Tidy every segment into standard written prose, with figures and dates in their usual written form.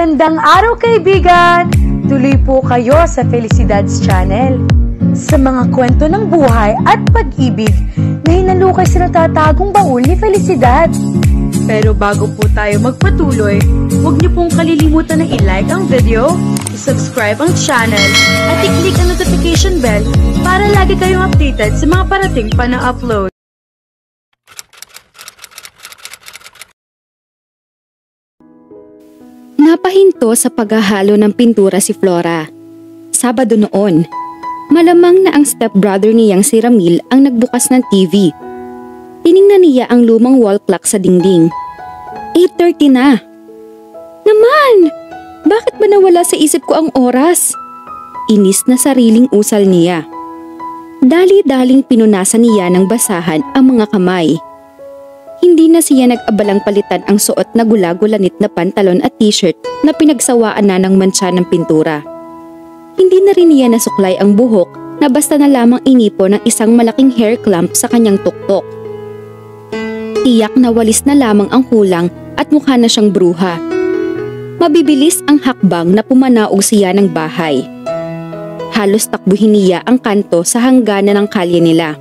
Magandang araw kaibigan! Tuloy po kayo sa Felicidad's Channel. Sa mga kwento ng buhay at pag-ibig na hinalukay sa natatagong baul ni Felicidad. Pero bago po tayo magpatuloy, huwag niyo pong kalilimutan na i-like ang video, i-subscribe ang channel, at i-click ang notification bell para lagi kayong updated sa mga parating pa na upload. Napahinto sa paghahalo ng pintura si Flora. Sabado noon, malamang na ang stepbrother niyang si Ramil ang nagbukas ng TV. Tiningnan niya ang lumang wall clock sa dingding. 8:30 na. Naman! Bakit ba nawala sa isip ko ang oras? Inis na sariling usal niya. Dali-daling pinunasan niya ng basahan ang mga kamay. Hindi na siya nag-abalang palitan ang suot na gula-gulanit na pantalon at t-shirt na pinagsawaan na ng mantsa ng pintura. Hindi na rin niya nasuklay ang buhok na basta na lamang inipo ng isang malaking hair clamp sa kanyang tuktok. Tiyak na walis na lamang ang kulang at mukha na siyang bruha. Mabibilis ang hakbang na pumanaog siya ng bahay. Halos takbuhin niya ang kanto sa hangganan ng kalye nila.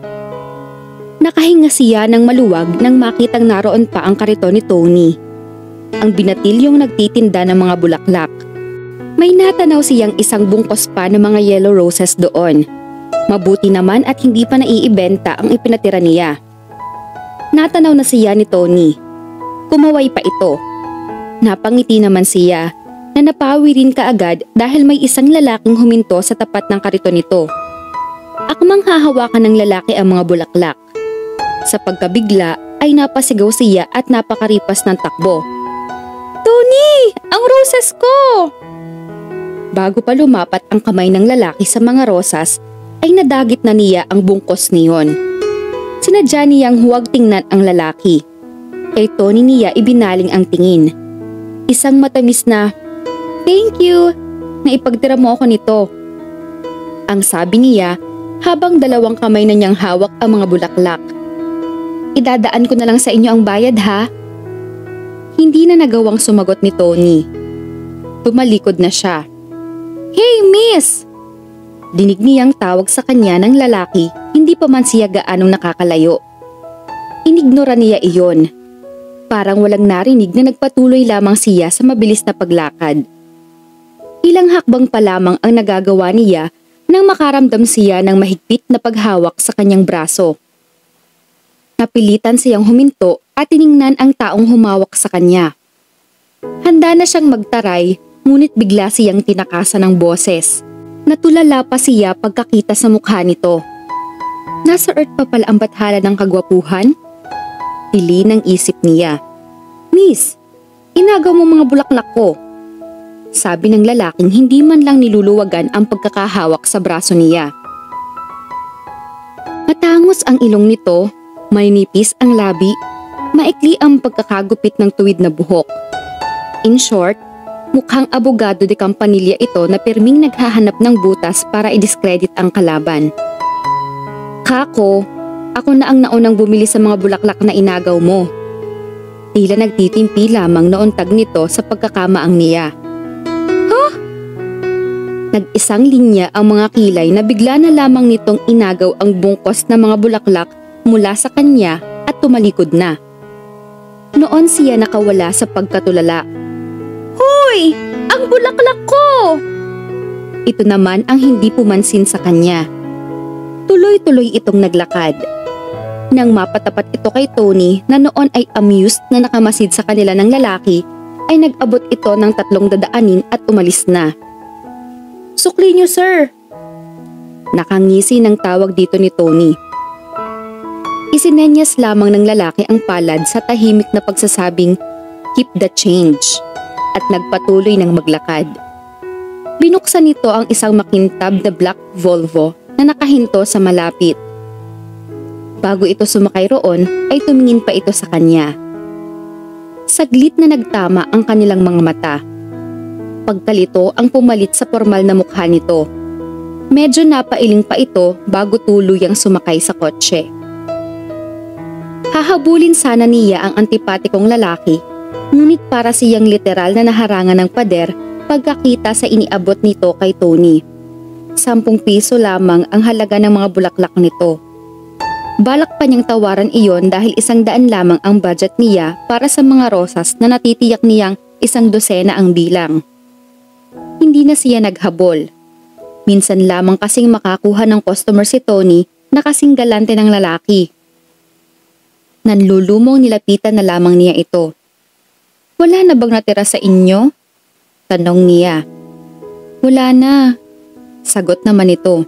Nakahinga siya ng maluwag nang makitang naroon pa ang kariton ni Tony. Ang binatilyong nagtitinda ng mga bulaklak. May natanaw siyang isang bungkos pa ng mga yellow roses doon. Mabuti naman at hindi pa naiibenta ang ipinatira niya. Natanaw na siya ni Tony. Kumaway pa ito. Napangiti naman siya na napawi rin kaagad dahil may isang lalaking huminto sa tapat ng kariton nito. Akmang hahawakan ng lalaki ang mga bulaklak. Sa pagkabigla ay napasigaw siya at napakaripas ng takbo. Tony! Ang roses ko! Bago pa lumapat ang kamay ng lalaki sa mga rosas, ay nadagit na niya ang bungkos niyon. Sinadya niyang huwag tingnan ang lalaki. Kay Tony niya ibinaling ang tingin. Isang matamis na, "Thank you, na ipagtira mo ako nito." Ang sabi niya habang dalawang kamay na niyang hawak ang mga bulaklak. "Idadaan ko na lang sa inyo ang bayad ha." Hindi na nagawang sumagot ni Tony. Tumalikod na siya. "Hey miss!" Dinig niyang tawag sa kanya ng lalaki, hindi pa man siya gaanong nakakalayo. Inignora niya iyon. Parang walang narinig na nagpatuloy lamang siya sa mabilis na paglakad. Ilang hakbang pa lamang ang nagagawa niya nang makaramdam siya ng mahigpit na paghawak sa kanyang braso. Napilitan siyang huminto at tiningnan ang taong humawak sa kanya. Handa na siyang magtaray, ngunit bigla siyang tinakasan ng boses. Natulala pa siya pagkakita sa mukha nito. Nasa earth pa pala ang bathala ng kagwapuhan? Tili ng isip niya. "Miss, inagaw mo mga bulaklak ko." Sabi ng lalaking hindi man lang niluluwagan ang pagkakahawak sa braso niya. Matangos ang ilong nito, may nipis ang labi, maikli ang pagkakagupit ng tuwid na buhok. In short, mukhang abogado de kampanilya ito na pirming naghahanap ng butas para i-discredit ang kalaban. "Kako, ako na ang naunang bumili sa mga bulaklak na inagaw mo." Tila nagtitimpi lamang na untag nito sa pagkakamaang niya. "Huh?" Nag-isang linya ang mga kilay na bigla na lamang nitong inagaw ang bungkos ng mga bulaklak mula sa kanya at tumalikod na. Noon siya nakawala sa pagkatulala. "Hoy! Ang bulaklak ko!" Ito naman ang hindi pumansin sa kanya. Tuloy-tuloy itong naglakad. Nang mapatapat ito kay Tony na noon ay amused na nakamasid sa kanila ng lalaki, ay nag-abot ito ng 3 dadaanin at umalis na. "Sukli niyo, sir!" Nakangisi ng tawag dito ni Tony. Isinenyas lamang ng lalaki ang palad sa tahimik na pagsasabing, "Keep the change," at nagpatuloy ng maglakad. Binuksan nito ang isang makintab na black Volvo na nakahinto sa malapit. Bago ito sumakay roon ay tumingin pa ito sa kanya. Saglit na nagtama ang kanilang mga mata. Pagkalito ang pumalit sa formal na mukha nito. Medyo napailing pa ito bago tuluyang sumakay sa kotse. Hahabulin sana niya ang antipatikong lalaki, Ngunit para siyang literal na naharangan ng pader pagkakita sa iniabot nito kay Tony. 10 piso lamang ang halaga ng mga bulaklak nito. Balak pa niyang tawaran iyon dahil 100 lamang ang budget niya para sa mga rosas na natitiyak niyang 100 ang bilang. Hindi na siya naghabol. Minsan lamang kasing makakuha ng customer si Tony na kasing galante ng lalaki. Nanlulumong nilapitan na lamang niya ito. "Wala na bang natira sa inyo?" tanong niya. "Wala na," sagot naman ito.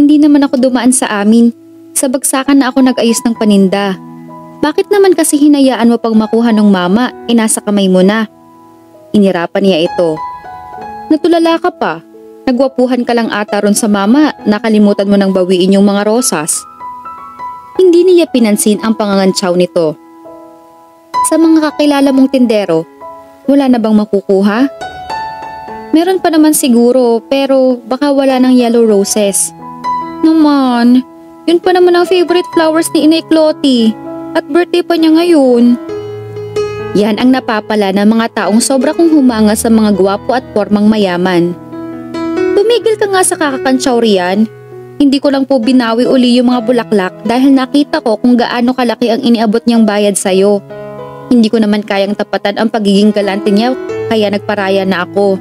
"Hindi naman ako dumaan sa amin. Sa bagsakan na ako nag-ayos ng paninda. Bakit naman kasi hinayaan mo pang makuha ng mama, nasa kamay mo na?" Inirapan niya ito. "Natulala ka pa. Nagwapuhan ka lang ata ron sa mama, nakalimutan mo nang bawiin yung mga rosas." Hindi niya pinansin ang pangangantsaw nito. "Sa mga kakilala mong tindero, wala na bang makukuha?" "Meron pa naman siguro, pero baka wala ng yellow roses." "Naman, yun pa naman ang favorite flowers ni Inay Clotty at birthday pa niya ngayon." Yan ang napapala ng mga taong sobra kong humanga sa mga gwapo at formang mayaman. "Tumigil ka nga sa kakakantsaw riyan. Hindi ko lang po binawi uli yung mga bulaklak dahil nakita ko kung gaano kalaki ang iniabot niyang bayad sa'yo. Hindi ko naman kayang tapatan ang pagiging galante niya kaya nagparaya na ako."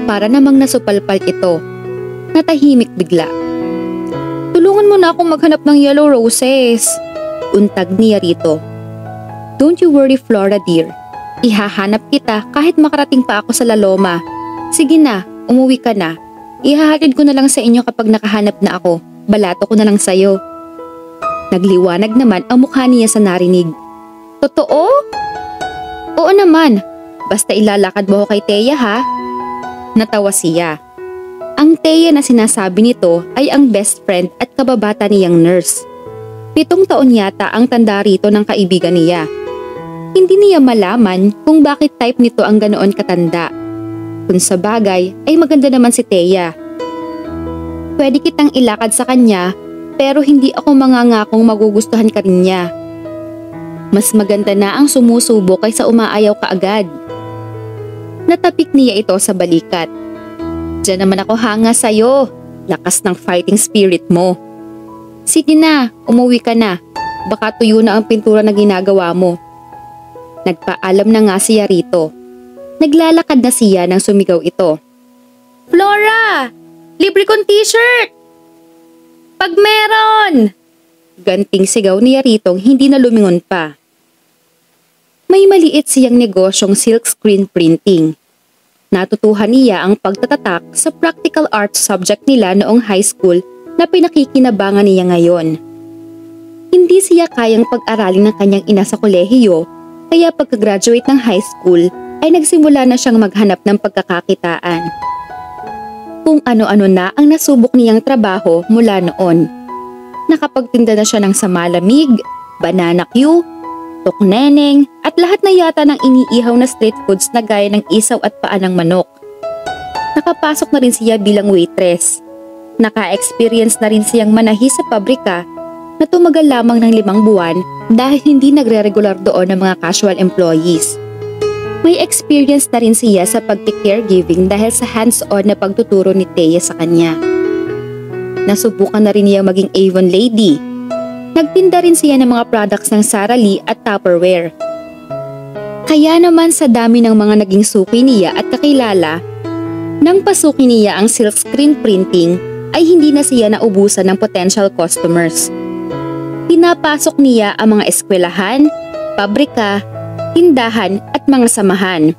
Para namang nasupalpal ito. Natahimik bigla. "Tulungan mo na akong maghanap ng yellow roses," untag niya rito. "Don't you worry, Flora dear. Ihahanap kita kahit makarating pa ako sa Laloma. Sige na, umuwi ka na. Ihahatid ko na lang sa inyo kapag nakahanap na ako. Balato ko na lang sa'yo." Nagliwanag naman ang mukha niya sa narinig. "Totoo?" "Oo naman. Basta ilalakad mo ko kay Thea ha." Natawa siya. Ang Thea na sinasabi nito ay ang best friend at kababata niyang nurse. 7 taon yata ang tanda rito ng kaibigan niya. Hindi niya malaman kung bakit type nito ang ganoon katanda. Kung sa bagay ay maganda naman si Thea. "Pwede kitang ilakad sa kanya pero hindi ako mangangakong magugustuhan ka rin niya. Mas maganda na ang sumusubo kaysa umaayaw ka agad." Natapik niya ito sa balikat. "Diyan naman ako hanga sa'yo. Lakas ng fighting spirit mo. Sige na, umuwi ka na. Baka tuyo na ang pintura na ginagawa mo." Nagpaalam na nga siya rito. Naglalakad na siya nang sumigaw ito. "Flora! Libre kong t-shirt! Pag meron!" Ganting sigaw niya ritong hindi na lumingon pa. May maliit siyang negosyong silk screen printing. Natutuhan niya ang pagtatatak sa practical arts subject nila noong high school na pinakikinabangan niya ngayon. Hindi siya kayang pag-aralin ng kanyang ina sa kolehiyo, kaya pagka-graduate ng high school ay nagsimula na siyang maghanap ng pagkakakitaan. Kung ano-ano na ang nasubok niyang trabaho mula noon. Nakapagtinda na siya ng samalamig, banana Q, tukneneng at lahat na yata ng iniihaw na street foods na gaya ng isaw at paa ng manok. Nakapasok na rin siya bilang waitress. Naka-experience na rin siyang manahi sa pabrika na tumagal lamang ng 5 buwan dahil hindi nagre-regular doon ng mga casual employees. May experience na rin siya sa pagti-caregiving dahil sa hands-on na pagtuturo ni Thea sa kanya. Nasubukan na rin niya maging Avon lady. Nagtinda rin siya ng mga products ng Sara Lee at Tupperware. Kaya naman sa dami ng mga naging suki niya at kakilala, nang pasukin niya ang silk screen printing ay hindi na siya naubusan ng potential customers. Pinapasok niya ang mga eskwelahan, pabrika, tindahan at mga samahan.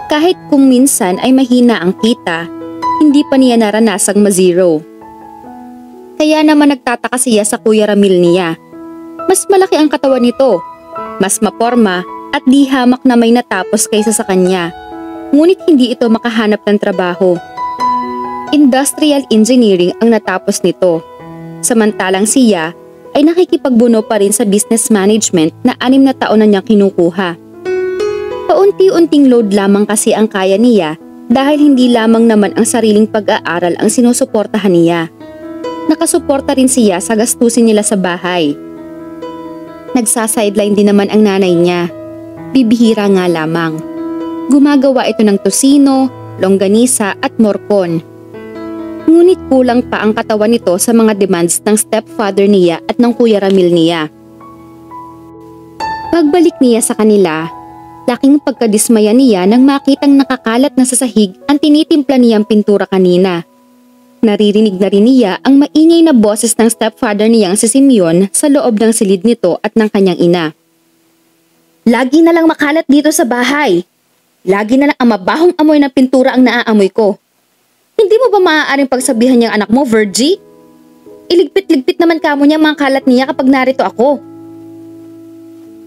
Kahit kung minsan ay mahina ang kita, hindi pa niya naranasang ma-zero. Kaya naman nagtataka siya sa Kuya Ramil niya. Mas malaki ang katawan nito, mas maporma at di hamak na may natapos kaysa sa kanya. Ngunit hindi ito makahanap ng trabaho. Industrial engineering ang natapos nito. Samantalang siya ay nakikipagbuno pa rin sa business management na 6 na taon na niyang kinukuha. Paunti-unting load lamang kasi ang kaya niya dahil hindi lamang naman ang sariling pag-aaral ang sinusuportahan niya. Nakasuporta rin siya sa gastusin nila sa bahay. Nagsasideline din naman ang nanay niya. bibihira nga lamang. Gumagawa ito ng tosino, longganisa at morcon. Ngunit kulang pa ang katawan nito sa mga demands ng stepfather niya at ng Kuya Ramil niya. Pagbalik niya sa kanila, laking pagkadismaya niya nang makitang nakakalat na sa sahig ang tinitimpla niyang pintura kanina. Naririnig na rin niya ang maingay na boses ng stepfather niyang si Simeon sa loob ng silid nito at ng kanyang ina. Lagi na lang makalat dito sa bahay. Lagi na lang ang mabahong amoy ng pintura ang naaamoy ko. Hindi mo ba maaaring pagsabihan niyang anak mo, Virgie? Iligpit-ligpit naman kamo niya mga kalat niya kapag narito ako.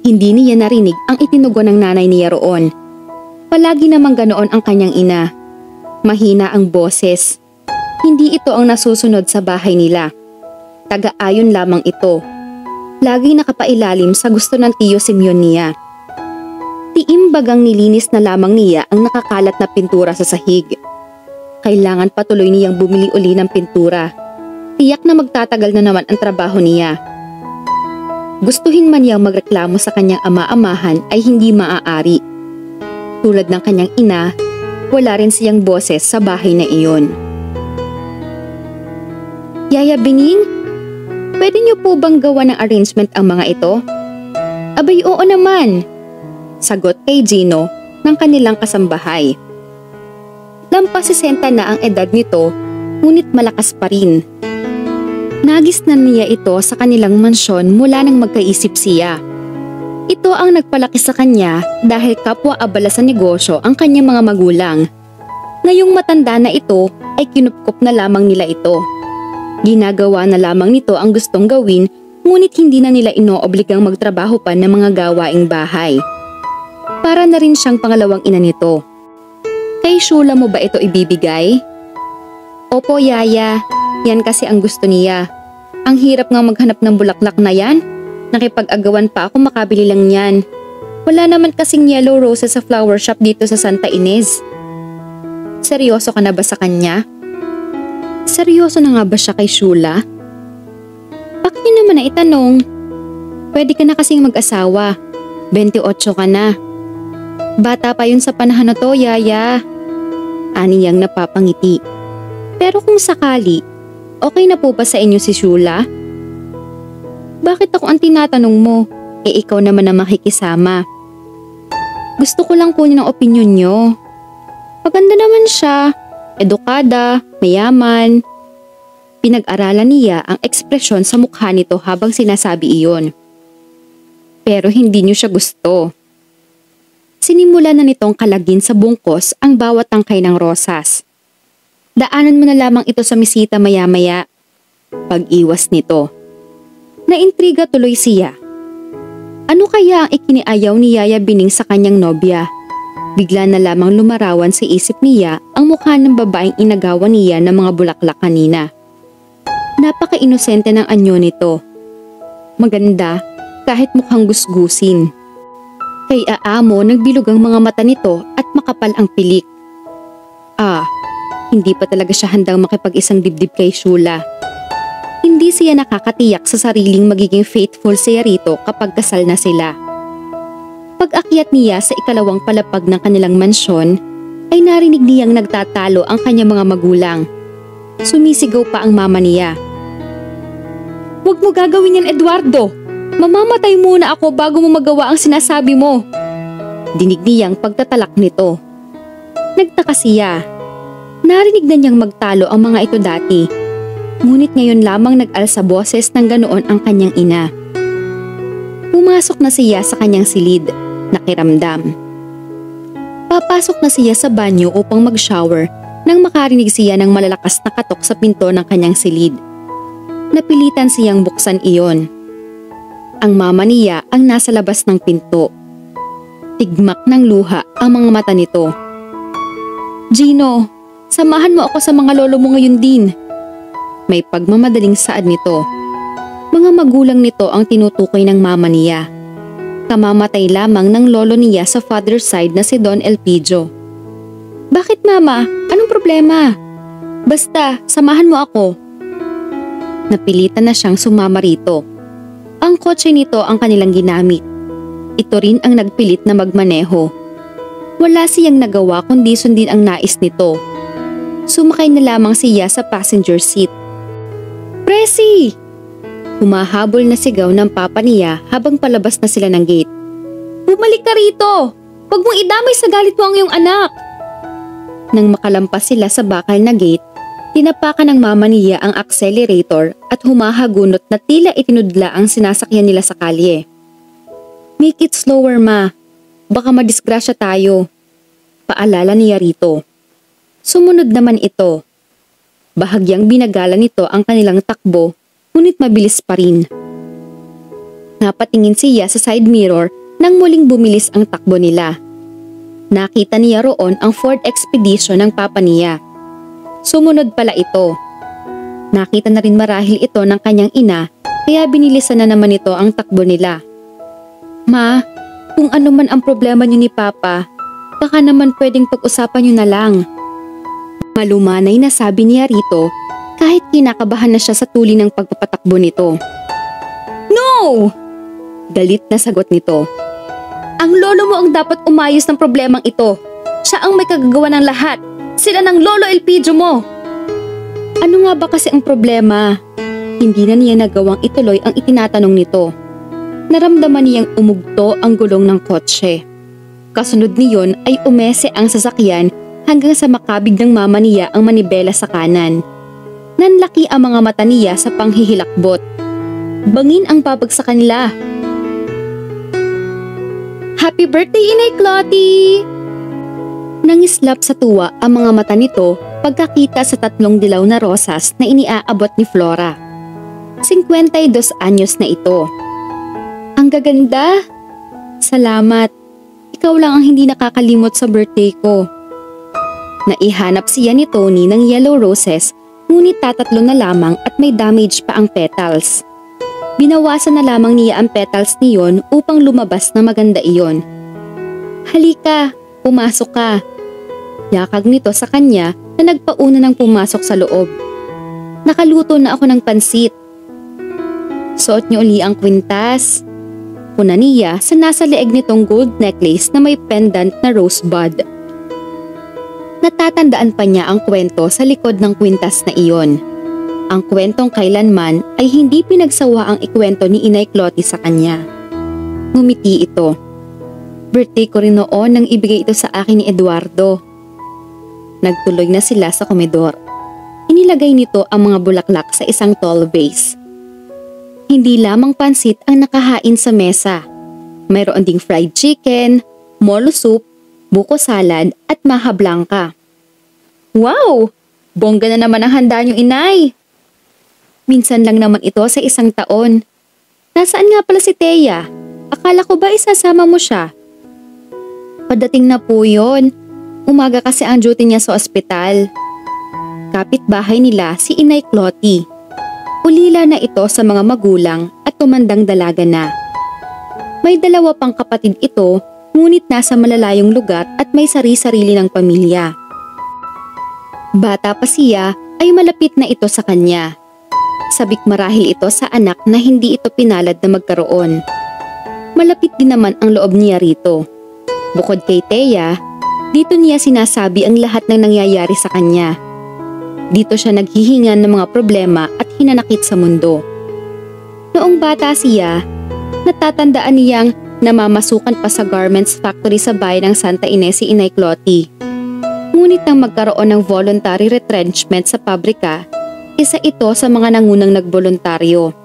Hindi niya narinig ang itinugon ng nanay niya roon. Palagi namang ganoon ang kanyang ina. Mahina ang boses. Hindi ito ang nasusunod sa bahay nila. Taga-ayon lamang ito. Lagi nakapailalim sa gusto ng tiyo Simeon niya. Tiimbagang nilinis na lamang niya ang nakakalat na pintura sa sahig. Kailangan patuloy niyang bumili uli ng pintura. Tiyak na magtatagal na naman ang trabaho niya. Gustuhin man niyang magreklamo sa kanyang ama-amahan ay hindi maaari. Tulad ng kanyang ina, wala rin siyang boses sa bahay na iyon. Yaya Bining, pwede niyo po bang gawa ng arrangement ang mga ito? Abay oo naman, sagot kay Gino ng kanilang kasambahay. Lampas 60 na ang edad nito, ngunit malakas pa rin. Nagisnan niya ito sa kanilang mansyon mula nang magkaisip siya. Ito ang nagpalaki sa kanya dahil kapwa-abala sa negosyo ang kanyang mga magulang. Ngayong matanda na ito ay kinupkop na lamang nila ito. Ginagawa na lamang nito ang gustong gawin, ngunit hindi na nila inoobligang magtrabaho pa ng mga gawaing bahay. Para na rin siyang pangalawang ina nito. Kay Shula mo ba ito ibibigay? Opo, Yaya. Yan kasi ang gusto niya. Ang hirap nga maghanap ng bulaklak na yan. Nakipag-agawan pa ako makabili lang yan. Wala naman kasing yellow roses sa flower shop dito sa Santa Ynez. Seryoso ka na ba sa kanya? Seryoso na nga ba siya kay Shula? Bakit niyo naman na itanong? Pwede ka na kasing mag-asawa. 28 ka na. Bata pa yun sa panahon na to, Yaya. Ani niyang napapangiti. Pero kung sakali, okay na po ba sa inyo si Shula? Bakit ako ang tinatanong mo? Ikaw naman ang makikisama. Gusto ko lang kunin ang opinyon nyo. Maganda naman siya. Edukada, mayaman. Pinag-aralan niya ang ekspresyon sa mukha nito habang sinasabi iyon. Pero hindi niyo siya gusto. Sinimula na nitong kalagin sa bungkos ang bawat tangkay ng rosas. Daanan mo na lamang ito sa misita maya-maya. Pag-iwas nito. Naintriga tuloy siya. Ano kaya ang ikiniayaw ni Yaya Bining sa kanyang nobya? Bigla na lamang lumarawan sa isip niya ang mukha ng babaeng inagawan niya ng mga bulaklak kanina. Napaka-inosente ng anyo nito. Maganda kahit mukhang gusgusin. Kay aamo nagbilog ang mga mata nito at makapal ang pilik. Hindi pa talaga siya handang makipag-isang dibdib kay Shula. Hindi siya nakakatiyak sa sariling magiging faithful siya rito kapag kasal na sila. Pag-akyat niya sa ikalawang palapag ng kanilang mansyon, ay narinig niyang nagtatalo ang kanyang mga magulang. Sumisigaw pa ang mama niya. Huwag mo gagawin yan, Eduardo! Mamamatay muna ako bago mo magawa ang sinasabi mo. Dinig niyang pagtatalak nito. Nagtaka siya. Narinig na niyang magtalo ang mga ito dati. Ngunit ngayon lamang nag-alsa boses ng ganoon ang kanyang ina. Pumasok na siya sa kanyang silid, nakiramdam. Papasok na siya sa banyo upang mag-shower nang makarinig siya ng malalakas na katok sa pinto ng kanyang silid. Napilitan siyang buksan iyon. Ang mama niya ang nasa labas ng pinto. Tigmak ng luha ang mga mata nito. Gino, samahan mo ako sa mga lolo mo ngayon din. May pagmamadaling saad nito. Mga magulang nito ang tinutukoy ng mama niya. Kamamatay lamang ng lolo niya sa father's side na si Don Elpidio. Bakit mama? Anong problema? Basta, samahan mo ako. Napilitan na siyang sumama rito. Ang kotse nito ang kanilang ginamit. ito rin ang nagpilit na magmaneho. Wala siyang nagawa kundi sundin ang nais nito. Sumakay na lamang siya sa passenger seat. "Presi!" Humahabol na sigaw ng papa niya habang palabas na sila ng gate. "Bumalik ka rito! Huwag mong idamay sa galit mo ang iyong anak!" Nang makalampas sila sa bakal na gate, tinapakan ng mama niya ang accelerator at humahagunot na tila itinudla ang sinasakyan nila sa kalye. "Make it slower, ma. Baka madisgrasya tayo," paalala niya rito. Sumunod naman ito. Bahagyang binagala nito ang kanilang takbo, ngunit mabilis pa rin. Napatingin siya sa side mirror nang muling bumilis ang takbo nila. Nakita niya roon ang Ford Expedition ng papa niya. Sumunod pala ito. Nakita na rin marahil ito ng kanyang ina, kaya binilisan na naman ito ang takbo nila. "Ma, kung ano man ang problema niyo ni Papa, baka naman pwedeng pag-usapan niyo na lang." Malumanay na sabi niya rito kahit kinakabahan na siya sa tuli ng pagpapatakbo nito. "No!" Galit na sagot nito. "Ang lolo mo ang dapat umayos ng problemang ito. Siya ang may kagagawa ng lahat. Sila ng lolo Elpidio mo." Ano nga ba kasi ang problema? Hindi na niya nagawang ituloy ang itinatanong nito. Naramdaman niyang umugto ang gulong ng kotse. Kasunod niyon ay umese ang sasakyan hanggang sa makabig ng mama niya ang manibela sa kanan. Nanlaki ang mga mata niya sa panghihilakbot. Bangin ang babagsakan nila. "Happy birthday, Inay Clotty!" Nangislap sa tuwa ang mga mata nito pagkakita sa 3 dilaw na rosas na iniaabot ni Flora. 52 anyos na ito. "Ang gaganda! Salamat. Ikaw lang ang hindi nakakalimot sa birthday ko." Naihanap siya ni Tony ng yellow roses, ngunit 3 na lamang at may damage pa ang petals. Binawasan na lamang niya ang petals niyon upang lumabas na maganda iyon. "Halika, pumasok ka." Yakag nito sa kanya na nagpauna ng pumasok sa loob. "Nakaluto na ako ng pansit." "Suot niyo uli ang kwintas." Puna niya sa nasa leeg nitong gold necklace na may pendant na rosebud. Natatandaan pa niya ang kwento sa likod ng kwintas na iyon. Ang kwentong kailanman ay hindi pinagsawa ang ikwento ni Inay Clotty sa kanya. Ngumiti ito. "Birthday ko rin noon nang ibigay ito sa akin ni Eduardo." Nagtuloy na sila sa komedor. Inilagay nito ang mga bulaklak sa isang tall vase. Hindi lamang pansit ang nakahain sa mesa. Mayroon ding fried chicken, molo soup, buko salad at maha blanca. "Wow! Bongga na naman ang handa niyo, Inay." "Minsan lang naman ito sa isang taon. Nasaan nga pala si Thea? Akala ko ba isasama mo siya?" "Padating na po yun. Umaga kasi ang duty niya sa ospital." Kapitbahay nila si Inay Clotty. Ulila na ito sa mga magulang at tumandang dalaga na. May 2 pang kapatid ito, ngunit nasa malalayong lugar at may sari-sarili ng pamilya. Bata pa siya ay malapit na ito sa kanya. Sabik marahil ito sa anak na hindi ito pinalad na magkaroon. Malapit din naman ang loob niya rito. Bukod kay Thea, dito niya sinasabi ang lahat ng nangyayari sa kanya. Dito siya naghihingan ng mga problema at hinanakit sa mundo. Noong bata siya, natatandaan niyang namamasukan pa sa garments factory sa bayan ng Santa Ines si Inay Clotty. Ngunit nang magkaroon ng voluntary retrenchment sa pabrika, isa ito sa mga nangunang nagboluntaryo.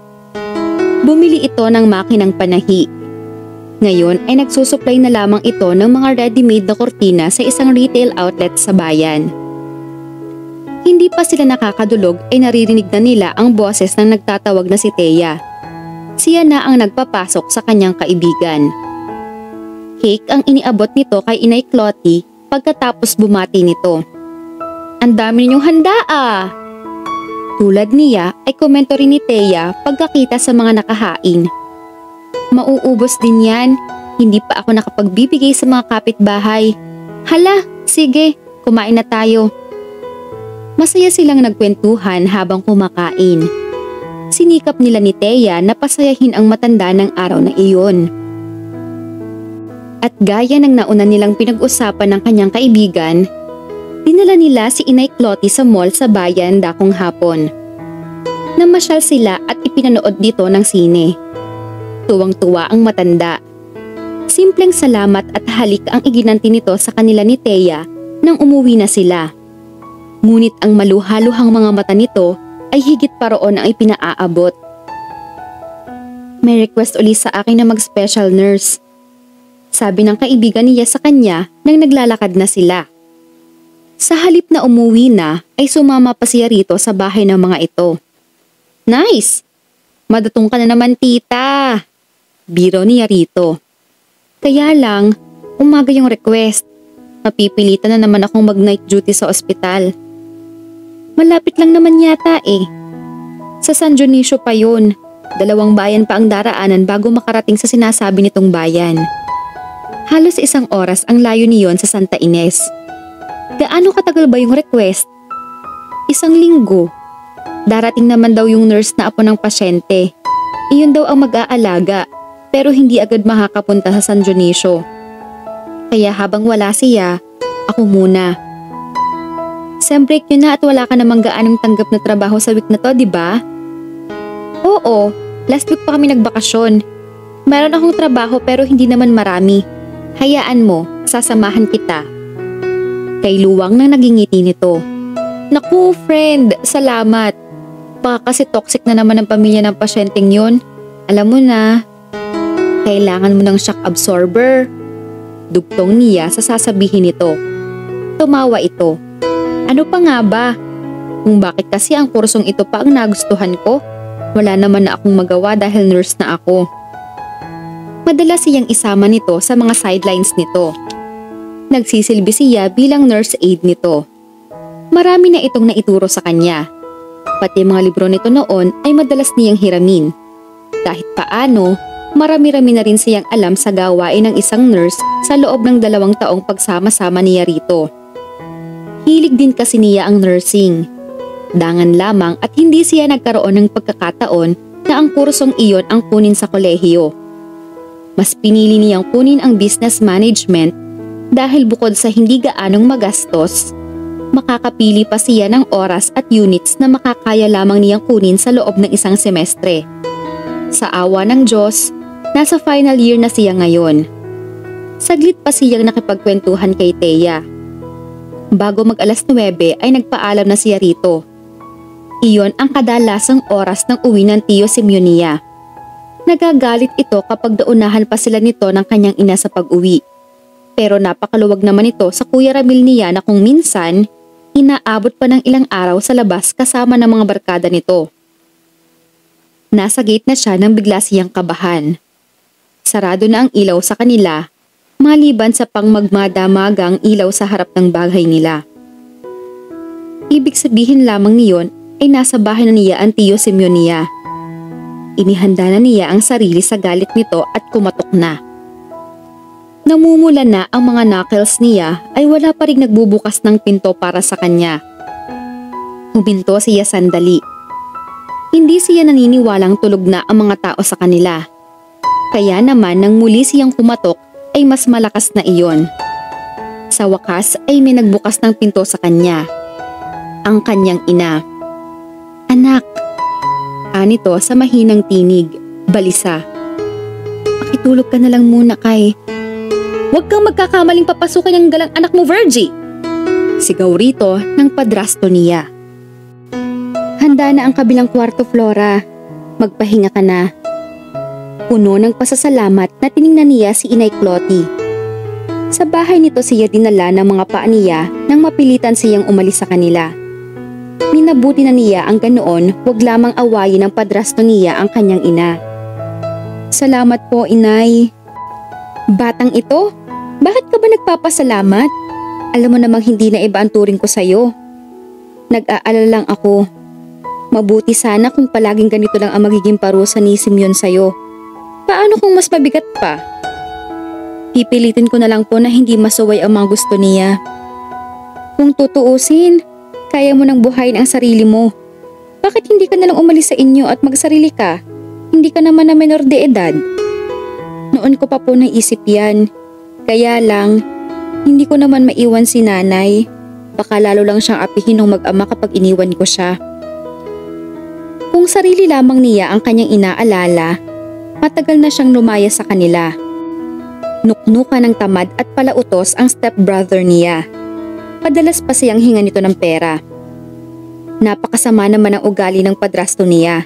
Bumili ito ng makinang panahi. Ngayon ay nagsusupply na lamang ito ng mga ready-made na kortina sa isang retail outlet sa bayan. Hindi pa sila nakakadulog ay naririnig na nila ang boses ng nagtatawag na si Thea. Siya na ang nagpapasok sa kanyang kaibigan. Cake ang iniabot nito kay Inay Clotty pagkatapos bumati nito. "Ang dami ninyong handa ah!" Tulad niya ay komento rin ni Thea pagkakita sa mga nakahain. "Mauubos din yan, hindi pa ako nakapagbibigay sa mga kapitbahay." "Hala, sige, kumain na tayo." Masaya silang nagkwentuhan habang kumakain. Sinikap nila ni Thea na pasayahin ang matanda ng araw na iyon. At gaya ng nauna nilang pinag-usapan ng kanyang kaibigan, dinala nila si Inay Clotty sa mall sa bayan dakong hapon. Namasyal sila at ipinanood dito ng sine. Tuwang-tuwa ang matanda. Simpleng salamat at halik ang iginanti nito sa kanila ni Thea nang umuwi na sila. Ngunit ang maluhaluhang mga mata nito ay higit pa roon ang ipinaaabot. May request uli sa akin na mag-special nurse. Sabi ng kaibigan niya sa kanya nang naglalakad na sila. Sa halip na umuwi na ay sumama pa siya rito sa bahay ng mga ito. Nice! Madatong ka na naman tita! Biro niya rito. Kaya lang, umaga yung request. Mapipilitan na naman akong mag-night duty sa ospital. Malapit lang naman yata eh. Sa San Dionisio pa yun. 2 bayan pa ang daraanan bago makarating sa sinasabi nitong bayan. Halos 1 oras ang layo niyon sa Santa Ines. Gaano katagal ba yung request? 1 linggo. Darating naman daw yung nurse na apo ng pasyente. Iyon daw ang mag-aalaga pero hindi agad makakapunta sa San Dionisio. Kaya habang wala siya, ako muna. Sem break nyo na at wala ka namang gaanong tanggap na trabaho sa week na to, di ba? Oo, last week pa kami nagbakasyon. Meron akong trabaho pero hindi naman marami. Hayaan mo, sasamahan kita. Kay Luwang nang nagingiti nito. Naku friend, salamat. Baka kasi toxic na naman ang pamilya ng pasyenteng yun. Alam mo na, kailangan mo ng shock absorber. Dugtong niya sa sasabihin nito. Tumawa ito. Ano pa nga ba? Kung bakit kasi ang kursong ito pa ang nagustuhan ko, wala naman na akong magawa dahil nurse na ako. Madalas siyang isama nito sa mga sidelines nito. Nagsisilbi siya bilang nurse aide nito. Marami na itong naituro sa kanya. Pati mga libro nito noon ay madalas niyang hiramin. Kahit paano, marami-rami na rin siyang alam sa gawain ng isang nurse sa loob ng 2 taong pagsama-sama niya rito. Hilig din kasi niya ang nursing. Dangan lamang at hindi siya nagkaroon ng pagkakataon na ang kursong iyon ang kunin sa kolehiyo. Mas pinili niyang kunin ang business management dahil bukod sa hindi gaanong magastos, makakapili pa siya ng oras at units na makakaya lamang niyang kunin sa loob ng 1 semestre. Sa awa ng Diyos, nasa final year na siya ngayon. Saglit pa siyang nakipagkwentuhan kay Thea. Bago mag-alas 9 ay nagpaalam na siya rito. Iyon ang kadalasang oras ng uwi ng tiyo Simeon niya. Nagagalit ito kapag daunahan pa sila nito ng kanyang ina sa pag-uwi. Pero napakaluwag naman ito sa Kuya Ramil niya na kung minsan, inaabot pa ng ilang araw sa labas kasama ng mga barkada nito. Nasa gate na siya nang bigla siyang kabahan. Sarado na ang ilaw sa kanila, maliban sa pangmagmadamagang ilaw sa harap ng bahay nila. Ibig sabihin lamang niyon ay nasa bahay na niya ang tiyo Simeon niya. Inihanda na niya ang sarili sa galit nito at kumatok na. Namumula na ang mga knuckles niya ay wala pa ring nagbubukas ng pinto para sa kanya. Huminto siya sandali. Hindi siya naniniwalang tulog na ang mga tao sa kanila. Kaya naman nang muli siyang kumatok ay mas malakas na iyon. Sa wakas ay may nagbukas ng pinto sa kanya. Ang kanyang ina. Anak, anito sa mahinang tinig, balisa. Pakitulog ka na lang muna kay. Huwag kang magkakamaling papasukin ang galang anak mo, Virgie! Sigaw rito ng padrasto niya. Handa na ang kabilang kwarto, Flora. Magpahinga ka na. Puno ng pasasalamat na tiningnan niya si Inay Clotty. Sa bahay nito siya dinala ng mga paa niya nang mapilitan siyang umalis sa kanila. Minabuti na niya ang ganoon, huwag lamang awayin ng padrasto niya ang kanyang ina. Salamat po, Inay. Batang ito, bakit ka ba nagpapasalamat? Alam mo namang hindi na iba ang turing ko sa'yo. Nag-aalala lang ako. Mabuti sana kung palaging ganito lang ang magiging parusa ni Simeon sa'yo. Paano kung mas mabigat pa? Pipilitin ko na lang po na hindi masuway ang mga gusto niya. Kung tutuusin, kaya mo nang buhayin ang sarili mo. Bakit hindi ka nalang umalis sa inyo at magsarili ka? Hindi ka naman na menor de edad. Noon ko pa po naisip yan. Kaya lang, hindi ko naman maiwan si nanay. Baka lalo lang siyang apihin ng mag-ama kapag iniwan ko siya. Kung sarili lamang niya ang kanyang inaalala, matagal na siyang lumaya sa kanila. Nuknukan ng tamad at palautos ang stepbrother niya. Padalas pa siyang hinga nito ng pera. Napakasama naman ang ugali ng padrasto niya.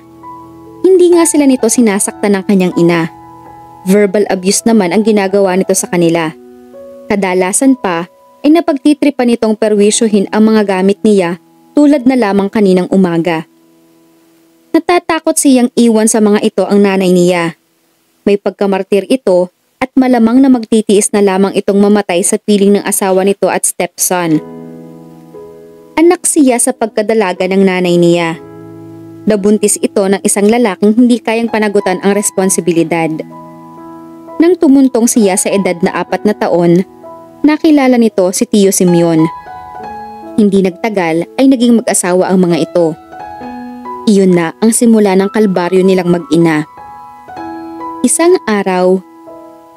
Hindi nga sila nito sinasaktan ng kanyang ina. Verbal abuse naman ang ginagawa nito sa kanila. Kadalasan pa ay napagtitripan nitong perwisyuhin ang mga gamit niya tulad na lamang kaninang umaga. Natatakot siyang iwan sa mga ito ang nanay niya. May pagkamartir ito at malamang na magtitiis na lamang itong mamatay sa piling ng asawa nito at stepson. Anak siya sa pagkadalaga ng nanay niya. Nabuntis ito ng isang lalaking hindi kayang panagutan ang responsibilidad. Nang tumuntong siya sa edad na 4 na taon, nakilala nito si Tio Simeon. Hindi nagtagal ay naging mag-asawa ang mga ito. Iyon na ang simula ng kalbaryo nilang mag-ina. Isang araw,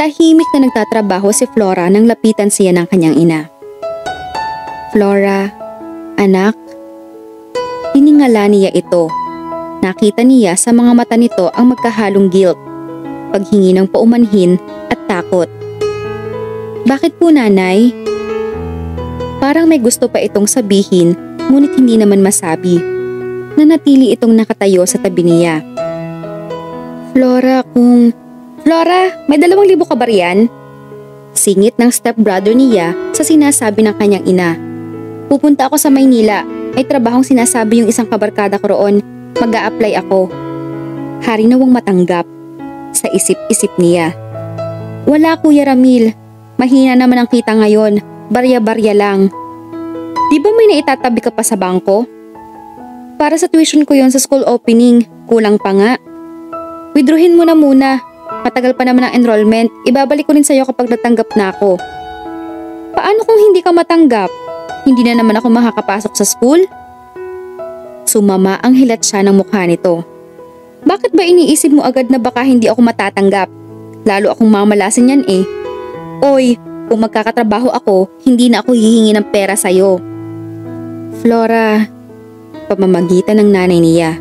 tahimik na nagtatrabaho si Flora nang lapitan siya ng kanyang ina. Flora, anak. Tiningala niya ito. Nakita niya sa mga mata nito ang magkahalong guilt, paghingi ng paumanhin at takot. Bakit po nanay? Parang may gusto pa itong sabihin ngunit hindi naman masabi. Nanatili itong nakatayo sa tabi niya. Flora, may 2,000 ka ba riyan? Singit ng stepbrother niya sa sinasabi ng kanyang ina. Pupunta ako sa Maynila. May trabahong sinasabi yung isang kabarkada ko roon. Mag-a-apply ako. Hari nawang matanggap. Sa isip-isip niya. Wala Kuya Ramil. Mahina naman ang kita ngayon. Barya-barya lang. Di ba may naitatabi ka pa sa bangko? Para sa tuition ko yon sa school opening. Kulang pa nga. Withdrawin mo na muna. Matagal pa naman ang enrollment. Ibabalik ko rin sa'yo kapag natanggap na ako. Paano kung hindi ka matanggap? Hindi na naman ako makakapasok sa school? Sumama ang hilat siya ng mukha nito. Bakit ba iniisip mo agad na baka hindi ako matatanggap? Lalo akong mamalasin yan eh. Oy, kung magkakatrabaho ako, hindi na ako hihingi ng pera sa'yo. Flora, pamamagitan ng nanay niya.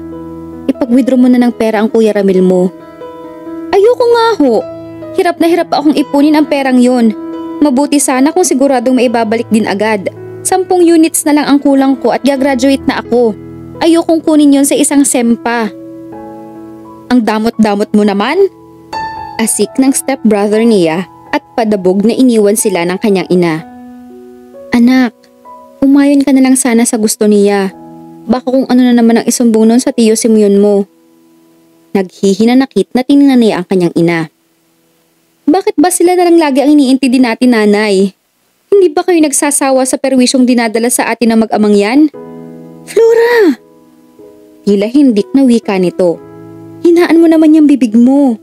Ipag-withdraw mo na ng pera ang Kuya Ramil mo. Ayoko nga ho. Hirap na hirap akong ipunin ang perang yon. Mabuti sana kung siguradong maibabalik din agad. 10 units na lang ang kulang ko at gagraduate na ako. Ayokong kunin yon sa isang sempa. Ang damot-damot mo naman? Asik ng stepbrother niya at padabog na iniwan sila ng kanyang ina. Anak, umayon ka na lang sana sa gusto niya. Baka kung ano na naman ang isumbong nun sa Tio Simeon mo. Naghihinanakit na tiningnan niya ang kanyang ina. Bakit ba sila na lang lagi ang iniintindi natin, nanay? Hindi ba kayo nagsasawa sa perwisyong dinadala sa atin ng mag-amang yan? Flora! Tila hindik na wika nito. Hinaan mo naman yung bibig mo.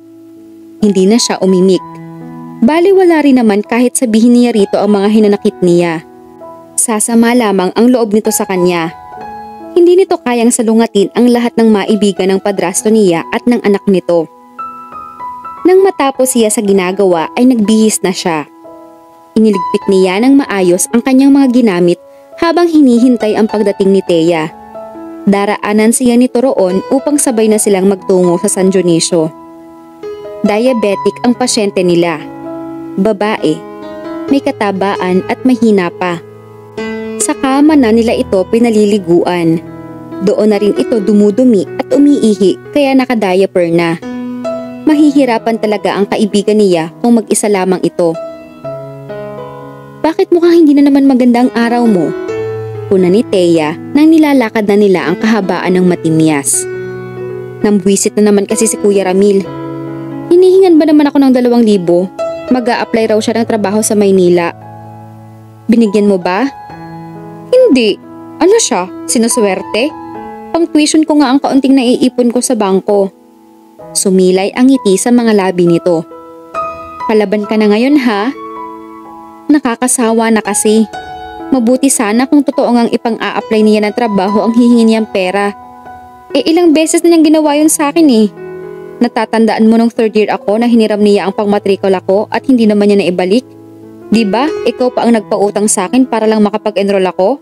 Hindi na siya umimik. Baliwala rin naman kahit sabihin niya rito ang mga hinanakit niya. Sasama lamang ang loob nito sa kanya. Hindi nito kayang salungatin ang lahat ng maibigan ng padrasto niya at ng anak nito. Nang matapos siya sa ginagawa ay nagbihis na siya. Iniligpit niya ng maayos ang kanyang mga ginamit habang hinihintay ang pagdating ni Thea. Daraanan siya nito roon upang sabay na silang magtungo sa San Dionisio. Diabetic ang pasyente nila. Babae, may katabaan at mahina pa. Sa kama na nila ito pinaliliguan. Doon na rin ito dumudumi at umiihi kaya nakadiaper na. Mahihirapan talaga ang kaibigan niya kung mag-isa lamang ito. Bakit mukhang hindi na naman maganda ang araw mo? Puna ni Thea nang nilalakad na nila ang kahabaan ng Matimyas. Nambwisit na naman kasi si Kuya Ramil. Hinihingan ba naman ako ng 2,000? Mag-a-apply raw siya ng trabaho sa Maynila. Binigyan mo ba? Hindi. Ano siya? Sinuswerte? Pang tuition ko nga ang kaunting naiipon ko sa bangko. Sumilay ang ngiti sa mga labi nito. Palaban ka na ngayon ha? Nakakasawa na kasi. Mabuti sana kung totoo ngang ipang-a-apply niya ng trabaho ang hihingi niyang pera. Ilang beses na niyang ginawa yun sa akin eh. Natatandaan mo nung 3rd year ako na hiniram niya ang pangmatrikula ko at hindi naman niya naibalik? Di ba, ikaw pa ang nagpautang sa akin para lang makapag-enroll ako?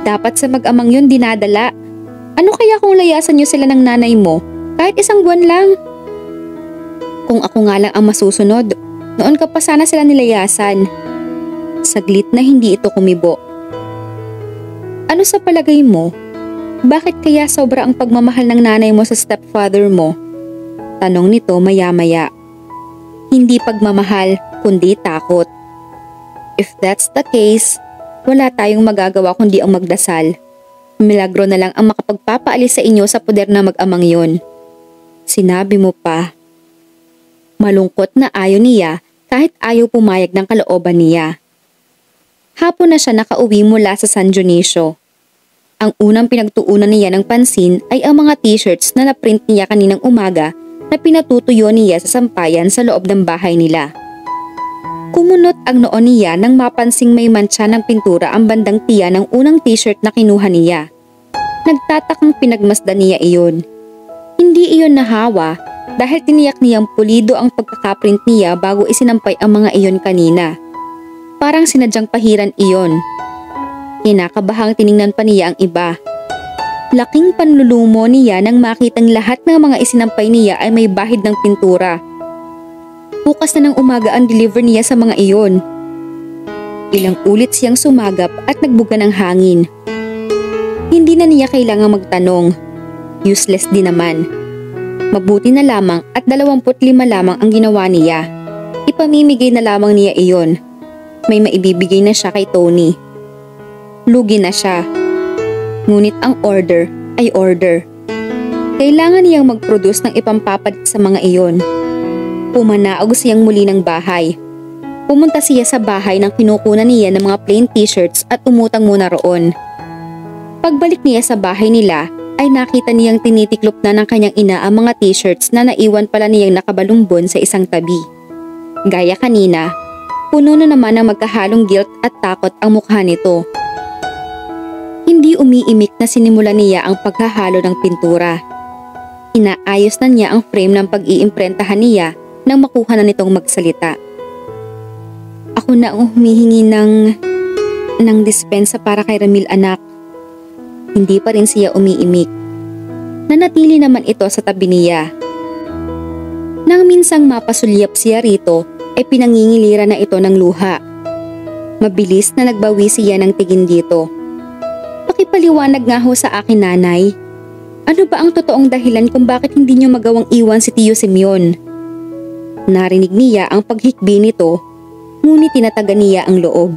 Dapat sa mag-amang yun dinadala. Ano kaya kung layasan niyo sila ng nanay mo? Kahit isang buwan lang. Kung ako nga lang ang masusunod, noon ka pa sana sila nilayasan. Saglit na hindi ito kumibo. Ano sa palagay mo? Bakit kaya sobra ang pagmamahal ng nanay mo sa stepfather mo? Tanong nito maya-maya. Hindi pagmamahal, kundi takot. If that's the case, wala tayong magagawa kundi ang magdasal. Milagro na lang ang makapagpapaalis sa inyo sa poder na mag-amang yon. Sinabi mo pa. Malungkot na ayaw niya kahit ayaw pumayag ng kalooban niya. Hapon na siya nakauwi mula sa San Dionisio. Ang unang pinagtuunan niya ng pansin ay ang mga t-shirts na naprint niya kaninang umaga na pinatutuyo niya sa sampayan sa loob ng bahay nila. Kumunot ang noon niya nang mapansing may mantsa ng pintura ang bandang tiya ng unang t-shirt na kinuha niya. Nagtatakang pinagmasdan niya iyon. Hindi iyon nahawa dahil tiniyak niyang pulido ang pagkakaprint niya bago isinampay ang mga iyon kanina. Parang sinadyang pahiran iyon. Kinakabahang tiningnan pa niya ang iba. Laking panlulumo niya nang makitang lahat ng mga isinampay niya ay may bahid ng pintura. Bukas na ng umaga ang deliver niya sa mga iyon. Ilang ulit siyang sumagap at nagbuga ng hangin. Hindi na niya kailangang magtanong. Useless din naman. Mabuti na lamang at 25 lamang ang ginawa niya. Ipamimigay na lamang niya iyon. May maibibigay na siya kay Tony. Lugi na siya. Ngunit ang order ay order. Kailangan niyang mag-produce ng ipampapalit sa mga iyon. Pumanaog siyang muli ng bahay. Pumunta siya sa bahay nang kinukunan niya ng mga plain t-shirts at umutang muna roon. Pagbalik niya sa bahay nila ay nakita niyang tinitiklop na ng kanyang ina ang mga t-shirts na naiwan pala niyang nakabalumbon sa isang tabi. Gaya kanina, puno na naman ng magkahalong guilt at takot ang mukha nito. Hindi umiimik na sinimulan niya ang paghahalo ng pintura. Inaayos na niya ang frame ng pag-iimprentahan niya nang makuha na nitong magsalita. Ako na ang humihingi ng dispensa para kay Ramil, anak. Hindi pa rin siya umiimik. Nanatili naman ito sa tabi niya. Nang minsang mapasulyap siya rito, ay pinangingilira na ito ng luha. Mabilis na nagbawi siya ng tingin dito. Pakipaliwanag nga ho sa akin, nanay. Ano ba ang totoong dahilan kung bakit hindi niyo magawang iwan si Tio Simeon? Narinig niya ang paghikbi nito, ngunit tinataga niya ang loob.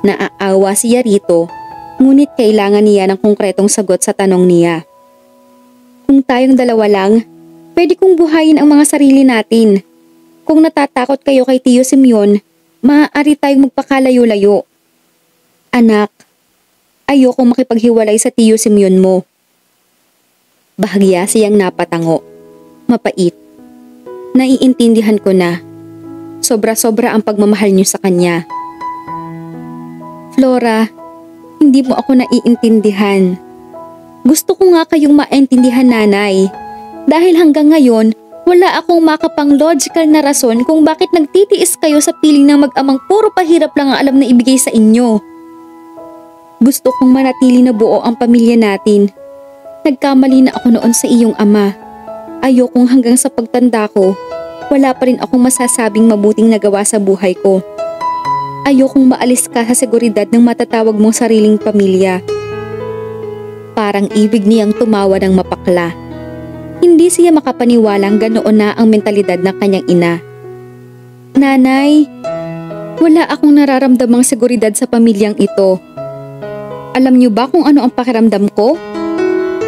Naaawa siya rito, ngunit kailangan niya ng konkretong sagot sa tanong niya. Kung tayong dalawa lang, pwede kong buhayin ang mga sarili natin. Kung natatakot kayo kay Tio Simeon, maaari tayong magpakalayo-layo. Anak, ayokong makipaghiwalay sa Tio Simeon mo. Bahagya siyang napatango. Mapait. Naiintindihan ko na. Sobra-sobra ang pagmamahal niyo sa kanya. Flora, hindi mo ako naiintindihan. Gusto ko nga kayong maintindihan, nanay. Dahil hanggang ngayon, wala akong makapang logical na rason kung bakit nagtitiis kayo sa piling ng mag-amang puro pahirap lang ang alam na ibigay sa inyo. Gusto kong manatili na buo ang pamilya natin. Nagkamali na ako noon sa iyong ama. Ayokong hanggang sa pagtanda ko, wala pa rin akong masasabing mabuting nagawa sa buhay ko. Ayokong maalis ka sa seguridad ng matatawag mong sariling pamilya. Parang ibig niyang tumawa ng mapakla. Hindi siya makapaniwalang ganoon na ang mentalidad ng kanyang ina. Nanay, wala akong nararamdamang seguridad sa pamilyang ito. Alam niyo ba kung ano ang pakiramdam ko?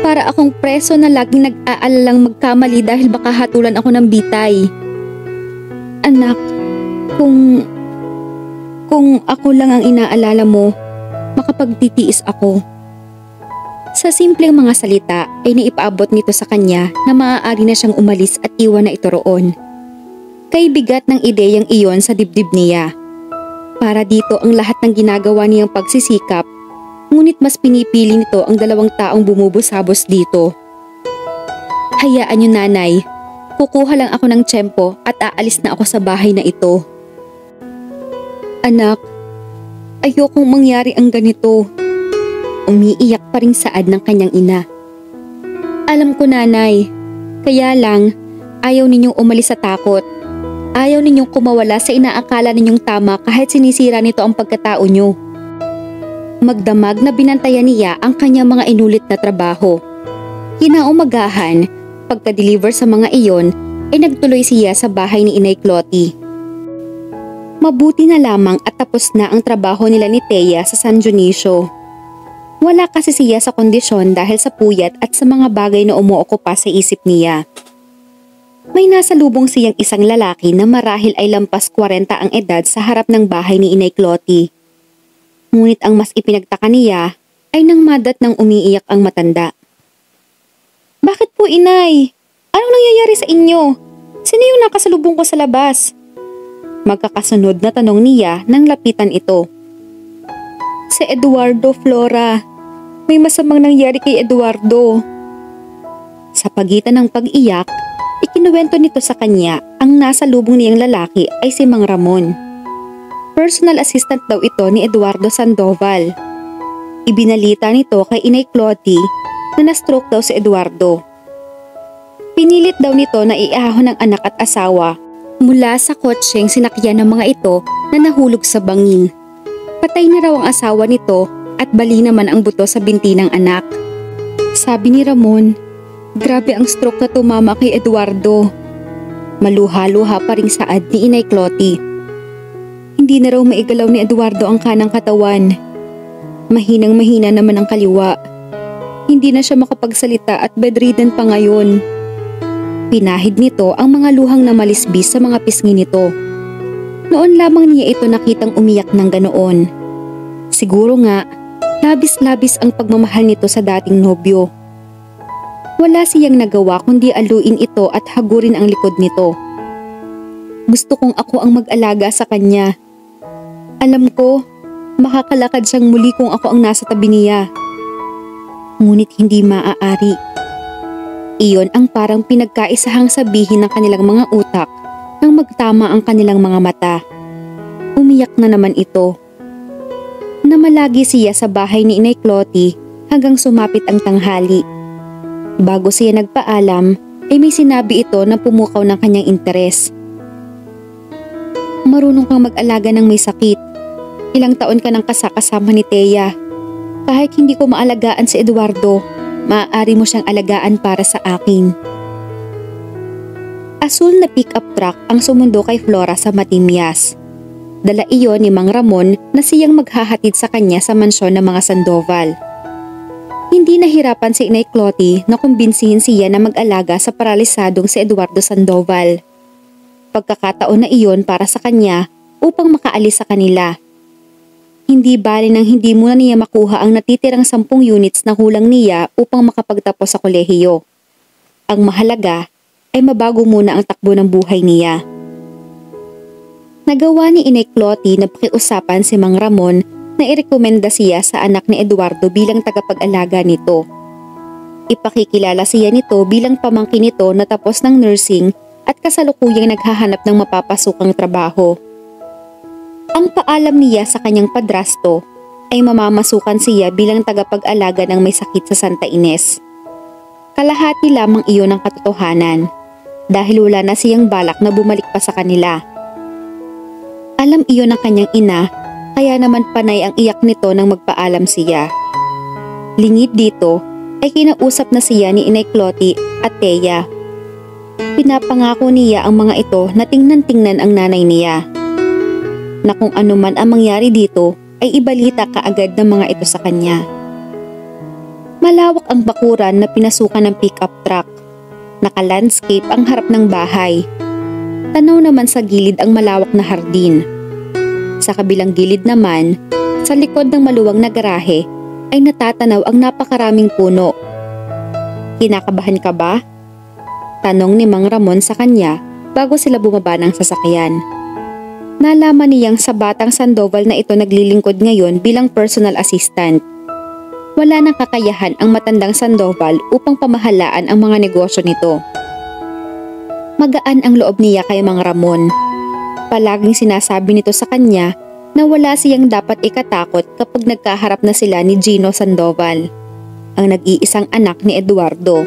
Para akong preso na laging nag-aalalang magkamali dahil baka hatulan ako ng bitay. Anak, kung ako lang ang inaalala mo, makapagtitiis ako. Sa simpleng mga salita ay naipaabot nito sa kanya na maaari na siyang umalis at iwan na ito roon. Kay bigat ng ideyang iyon sa dibdib niya. Para dito ang lahat ng ginagawa niyang pagsisikap, ngunit mas pinipili nito ang dalawang taong bumubusabos dito. Hayaan niyo, nanay. Kukuha lang ako ng tiyempo at aalis na ako sa bahay na ito. Anak, ayokong mangyari ang ganito. Umiiyak pa ring saad ng kanyang ina. Alam ko, Nanay, kaya lang ayaw ninyong umalis sa takot. Ayaw ninyong kumawala sa inaakala ninyong tama kahit sinisira nito ang pagkatao nyo. Magdamag na binantayan niya ang kanyang mga inulit na trabaho. Kinaumagahan, pagka-deliver sa mga iyon, ay nagtuloy siya sa bahay ni Inay Clotty. Mabuti na lamang at tapos na ang trabaho nila ni Thea sa San Dionisio. Wala kasi siya sa kondisyon dahil sa puyat at sa mga bagay na umuokupa sa isip niya. May nasalubong siyang isang lalaki na marahil ay lampas 40 ang edad sa harap ng bahay ni Inay Clotty. Ngunit ang mas ipinagtaka niya ay nang madat ng umiiyak ang matanda. Bakit po, Inay? Anong nangyayari sa inyo? Sino yung nakasalubong ko sa labas? Magkakasunod na tanong niya nang lapitan ito. Si Eduardo, Flora. May masamang nangyari kay Eduardo. Sa pagitan ng pag-iyak, ikinuwento nito sa kanya ang nasa lubong niyang lalaki ay si Mang Ramon. Personal assistant daw ito ni Eduardo Sandoval. Ibinalita nito kay Inay Clotty na na-stroke daw si Eduardo. Pinilit daw nito na iahon ng anak at asawa mula sa kotseng sinakyan ng mga ito na nahulog sa bangin. Patay na raw ang asawa nito at bali naman ang buto sa binti ng anak. Sabi ni Ramon, grabe ang stroke na tumama kay Eduardo. Maluha-luha pa ring saad ni Inay Clotty. Hindi na raw maigalaw ni Eduardo ang kanang katawan. Mahinang-mahina naman ang kaliwa. Hindi na siya makapagsalita at bedridden pa ngayon. Pinahid nito ang mga luhang na malisbis sa mga pisngi nito. Noon lamang niya ito nakitang umiyak ng ganoon. Siguro nga, labis-labis ang pagmamahal nito sa dating nobyo. Wala siyang nagawa kundi aluin ito at hagurin ang likod nito. Gusto kong ako ang mag-alaga sa kanya. Alam ko, makakalakad siyang muli kung ako ang nasa tabi niya. Ngunit hindi maaari. Iyon ang parang pinagkaisahang sabihin ng kanilang mga utak nang magtama ang kanilang mga mata. Umiyak na naman ito. Namalagi siya sa bahay ni Inay Clotty hanggang sumapit ang tanghali. Bago siya nagpaalam, ay may sinabi ito na pumukaw ng kanyang interes. Marunong kang mag-alaga ng may sakit. Ilang taon ka nang kasama ni Thea. Kahit hindi ko maalagaan si Eduardo, maaari mo siyang alagaan para sa akin. Asul na pick-up truck ang sumundo kay Flora sa Matimyas. Dala iyon ni Mang Ramon na siyang maghahatid sa kanya sa mansyon ng mga Sandoval. Hindi nahirapan si Inay Clotty na kumbinsihin siya na mag-alaga sa paralisadong si Eduardo Sandoval. Pagkakataon na iyon para sa kanya upang makaalis sa kanila. Hindi bali nang hindi muna niya makuha ang natitirang 10 units na kulang niya upang makapagtapos sa kolehiyo. Ang mahalaga ay mabago muna ang takbo ng buhay niya. Nagawa ni Inay Clotty na pakiusapan si Mang Ramon na irekomenda siya sa anak ni Eduardo bilang tagapag-alaga nito. Ipakikilala siya nito bilang pamangkin nito na tapos ng nursing at kasalukuyang naghahanap ng mapapasukang trabaho. Ang paalam niya sa kanyang padrasto ay mamamasukan siya bilang tagapag-alaga ng may sakit sa Santa Ines. Kalahati lamang iyon ang katotohanan dahil wala na siyang balak na bumalik pa sa kanila. Alam iyon ng kanyang ina kaya naman panay ang iyak nito nang magpaalam siya. Lingid dito ay kinausap na siya ni Inay Clotty at Thea. Pinapangako niya ang mga ito na tingnan-tingnan ang nanay niya. Na kung ano man ang mangyari dito ay ibalita kaagad ng mga ito sa kanya. Malawak ang bakuran na pinasukan ng pick-up truck. Naka-landscape ang harap ng bahay. Tanaw naman sa gilid ang malawak na hardin. Sa kabilang gilid naman, sa likod ng maluwang na garahe, ay natatanaw ang napakaraming puno. Kinakabahan ka ba? Tanong ni Mang Ramon sa kanya bago sila bumaba ng sasakyan. Nalaman niyang sa batang Sandoval na ito naglilingkod ngayon bilang personal assistant. Wala nang kakayahan ang matandang Sandoval upang pamahalaan ang mga negosyo nito. Magaan ang loob niya kay Mang Ramon. Palaging sinasabi nito sa kanya na wala siyang dapat ikatakot kapag nagkaharap na sila ni Gino Sandoval, ang nag-iisang anak ni Eduardo.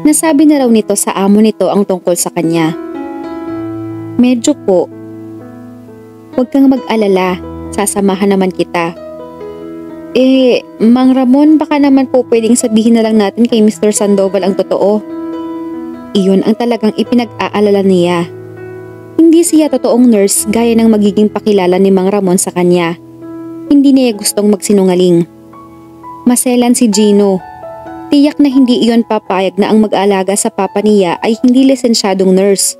Nasabi na raw nito sa amo nito ang tungkol sa kanya. Medyo po. Huwag kang mag-alala, sasamahan naman kita. Mang Ramon, baka naman po pwedeng sabihin na lang natin kay Mr. Sandoval ang totoo. Iyon ang talagang ipinag-aalala niya. Hindi siya totoong nurse gaya ng magiging pakilala ni Mang Ramon sa kanya. Hindi niya gustong magsinungaling. Maselan si Gino. Tiyak na hindi iyon papayag na ang mag-aalaga sa papa niya ay hindi lisensyadong nurse.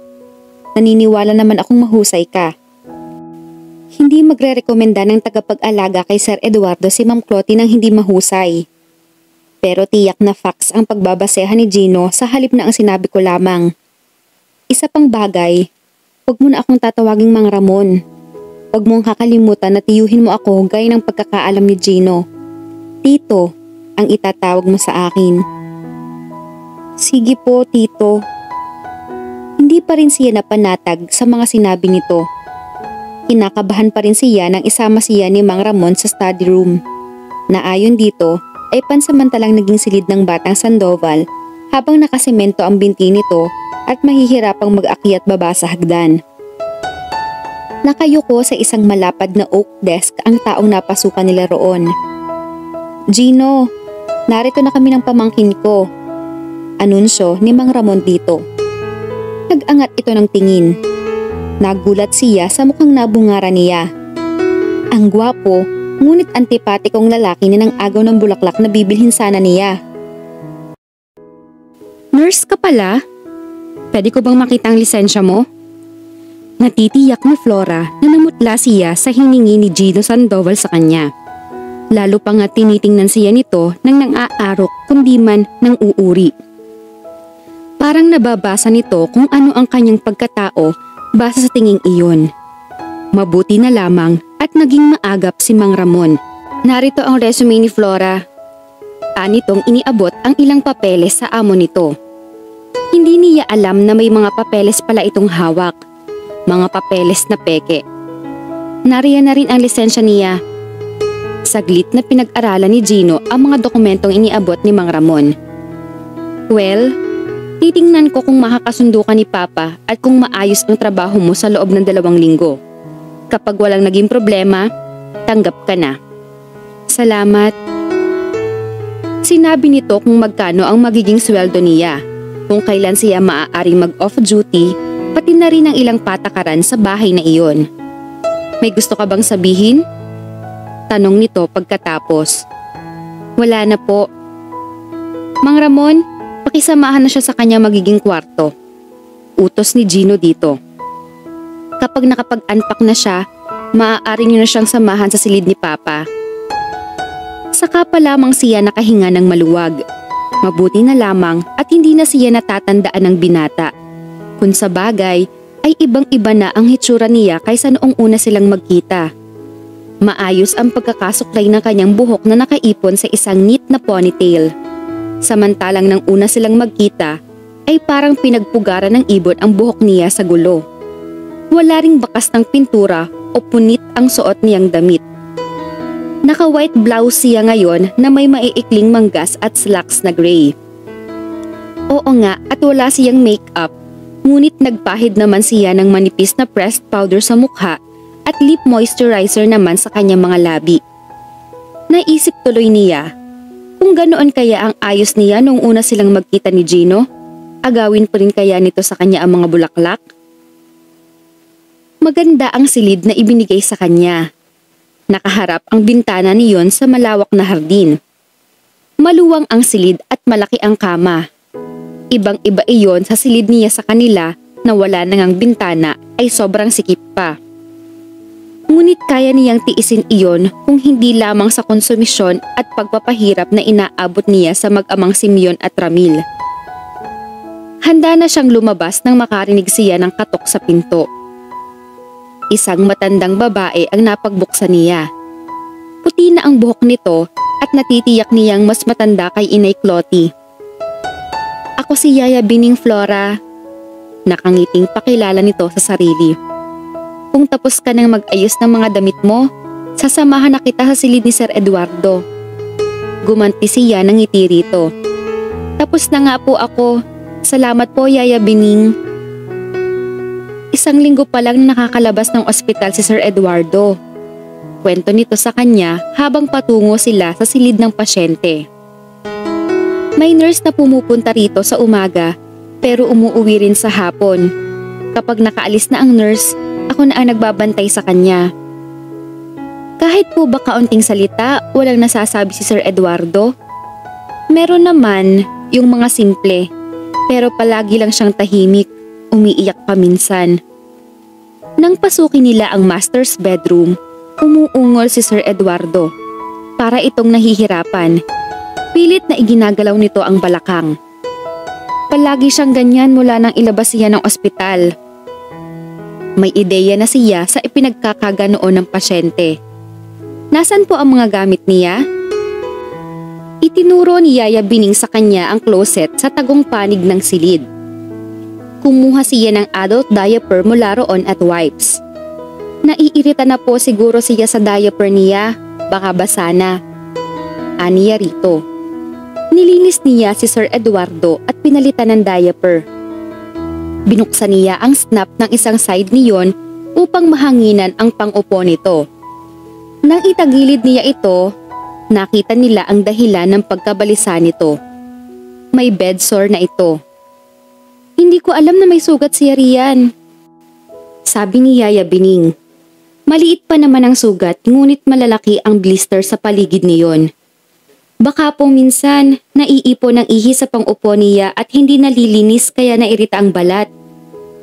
Naniniwala naman akong mahusay ka. Hindi magre-rekomenda ng tagapag-alaga kay Sir Eduardo si Ma'am Clotty nang hindi mahusay. Pero tiyak na facts ang pagbabasehan ni Gino sa halip na ang sinabi ko lamang. Isa pang bagay, huwag mo na akong tatawaging Mang Ramon. Huwag mong kakalimutan na tiyuhin mo ako gaya ng pagkakaalam ni Gino. Tito ang itatawag mo sa akin. Sige po, Tito. Hindi pa rin siya napanatag sa mga sinabi nito. Kinakabahan pa rin siya nang isama siya ni Mang Ramon sa study room, na ayon dito ay pansamantalang naging silid ng batang Sandoval habang nakasemento ang binti nito at mahihirapang mag-akyat baba sa hagdan. Nakayuko sa isang malapad na oak desk ang taong napasukan nila roon. Gino, narito na kami ng pamangkin ko. Anunsyo ni Mang Ramon dito. Nag-angat ito ng tingin. Nagulat siya sa mukhang nabungara niya. Ang gwapo, ngunit antipatikong lalaki ni ng agaw ng bulaklak na bibilhin sana niya. Nurse ka pala? Pwede ko bang makita ang lisensya mo? Natitiyak ni Flora na namutla siya sa hiningi ni Gino Sandoval sa kanya. Lalo pa nga tinitingnan siya nito nang nang-aarok kundi man nang uuri. Parang nababasa nito kung ano ang kanyang pagkatao base sa tinging iyon. Mabuti na lamang at naging maagap si Mang Ramon. Narito ang resume ni Flora. Anitong iniabot ang ilang papeles sa amo nito. Hindi niya alam na may mga papeles pala itong hawak. Mga papeles na peke. Nariyan na rin ang lisensya niya. Saglit na pinag-aralan ni Gino ang mga dokumentong iniabot ni Mang Ramon. Well, titingnan ko kung makakasundo ka ni Papa at kung maayos ang trabaho mo sa loob ng 2 linggo. Kapag walang naging problema, tanggap ka na. Salamat. Sinabi nito kung magkano ang magiging sweldo niya, kung kailan siya maaaring mag-off duty, pati na rin ang ilang patakaran sa bahay na iyon. May gusto ka bang sabihin? Tanong nito pagkatapos. Wala na po. Mang Ramon, pakisamahan na siya sa kanya magiging kwarto. Utos ni Gino dito. Kapag nakapag-unpack na siya, maaari niyo na siyang samahan sa silid ni Papa. Saka pa lamang siya nakahinga ng maluwag. Mabuti na lamang at hindi na siya natatandaan ng binata. Kung sa bagay, ay ibang-iba na ang hitsura niya kaysa noong una silang magkita. Maayos ang pagkakasuklay ng kanyang buhok na nakaipon sa isang neat na ponytail. Samantalang nang una silang magkita, ay parang pinagpugaran ng ibon ang buhok niya sa gulo. Wala ring bakas ng pintura o punit ang suot niyang damit. Naka-white blouse siya ngayon na may maiikling manggas at slacks na gray. Oo nga, at wala siyang make-up, ngunit nagpahid naman siya ng manipis na pressed powder sa mukha at lip moisturizer naman sa kanyang mga labi. Naisip tuloy niya, kung ganoon kaya ang ayos niya nung una silang magkita ni Gino, agawin pa rin kaya nito sa kanya ang mga bulaklak? Maganda ang silid na ibinigay sa kanya. Nakaharap ang bintana niyon sa malawak na hardin. Maluwang ang silid at malaki ang kama. Ibang-iba iyon sa silid niya sa kanila na wala nang ang bintana ay sobrang sikip pa. Ngunit kaya niyang tiisin iyon kung hindi lamang sa konsumisyon at pagpapahirap na inaabot niya sa mag-amang Simeon at Ramil. Handa na siyang lumabas nang makarinig siya ng katok sa pinto. Isang matandang babae ang napagbuksan niya. Puti na ang buhok nito at natitiyak niyang mas matanda kay Inay Clotty. Ako si Yaya Bining Flora. Nakangiting pakilala nito sa sarili. Kung tapos ka nang mag-ayos ng mga damit mo, sasamahan na kita sa silid ni Sir Eduardo. Gumanti siya ng ngiti rito. Tapos na nga po ako. Salamat po, Yaya Bining. 1 linggo pa lang na nakakalabas ng ospital si Sir Eduardo. Kwento nito sa kanya habang patungo sila sa silid ng pasyente. May nurse na pumupunta rito sa umaga pero umuuwi rin sa hapon. Kapag nakaalis na ang nurse, ako na ang nagbabantay sa kanya. Kahit po ba kaunting salita, walang nasasabi si Sir Eduardo? Meron naman yung mga simple, pero palagi lang siyang tahimik, umiiyak pa minsan. Nang pasukin nila ang master's bedroom, umuungol si Sir Eduardo. Para itong nahihirapan. Pilit na iginagalaw nito ang balakang. Palagi siyang ganyan mula nang ilabas siya ng ospital. May ideya na siya sa ipinagkakaganoon ng pasyente. Nasaan po ang mga gamit niya? Itinuro ni Yaya Bining sa kanya ang closet sa tagong panig ng silid. Kumuha siya ng adult diaper mula roon at wipes. Naiirita na po siguro siya sa diaper niya, baka basa na. Aniya rito. Nilinis niya si Sir Eduardo at pinalitan ng diaper. Binuksan niya ang snap ng isang side niyon upang mahanginan ang pang-upo nito. Nang itagilid niya ito, nakita nila ang dahilan ng pagkabalisa nito. May bed sore na ito. Hindi ko alam na may sugat siya riyan, sabi ni Yaya Bining. Maliit pa naman ang sugat ngunit malalaki ang blister sa paligid niyon. Baka po minsan naiipon ng ihi sa pang-upo niya at hindi nalilinis kaya nairita ang balat.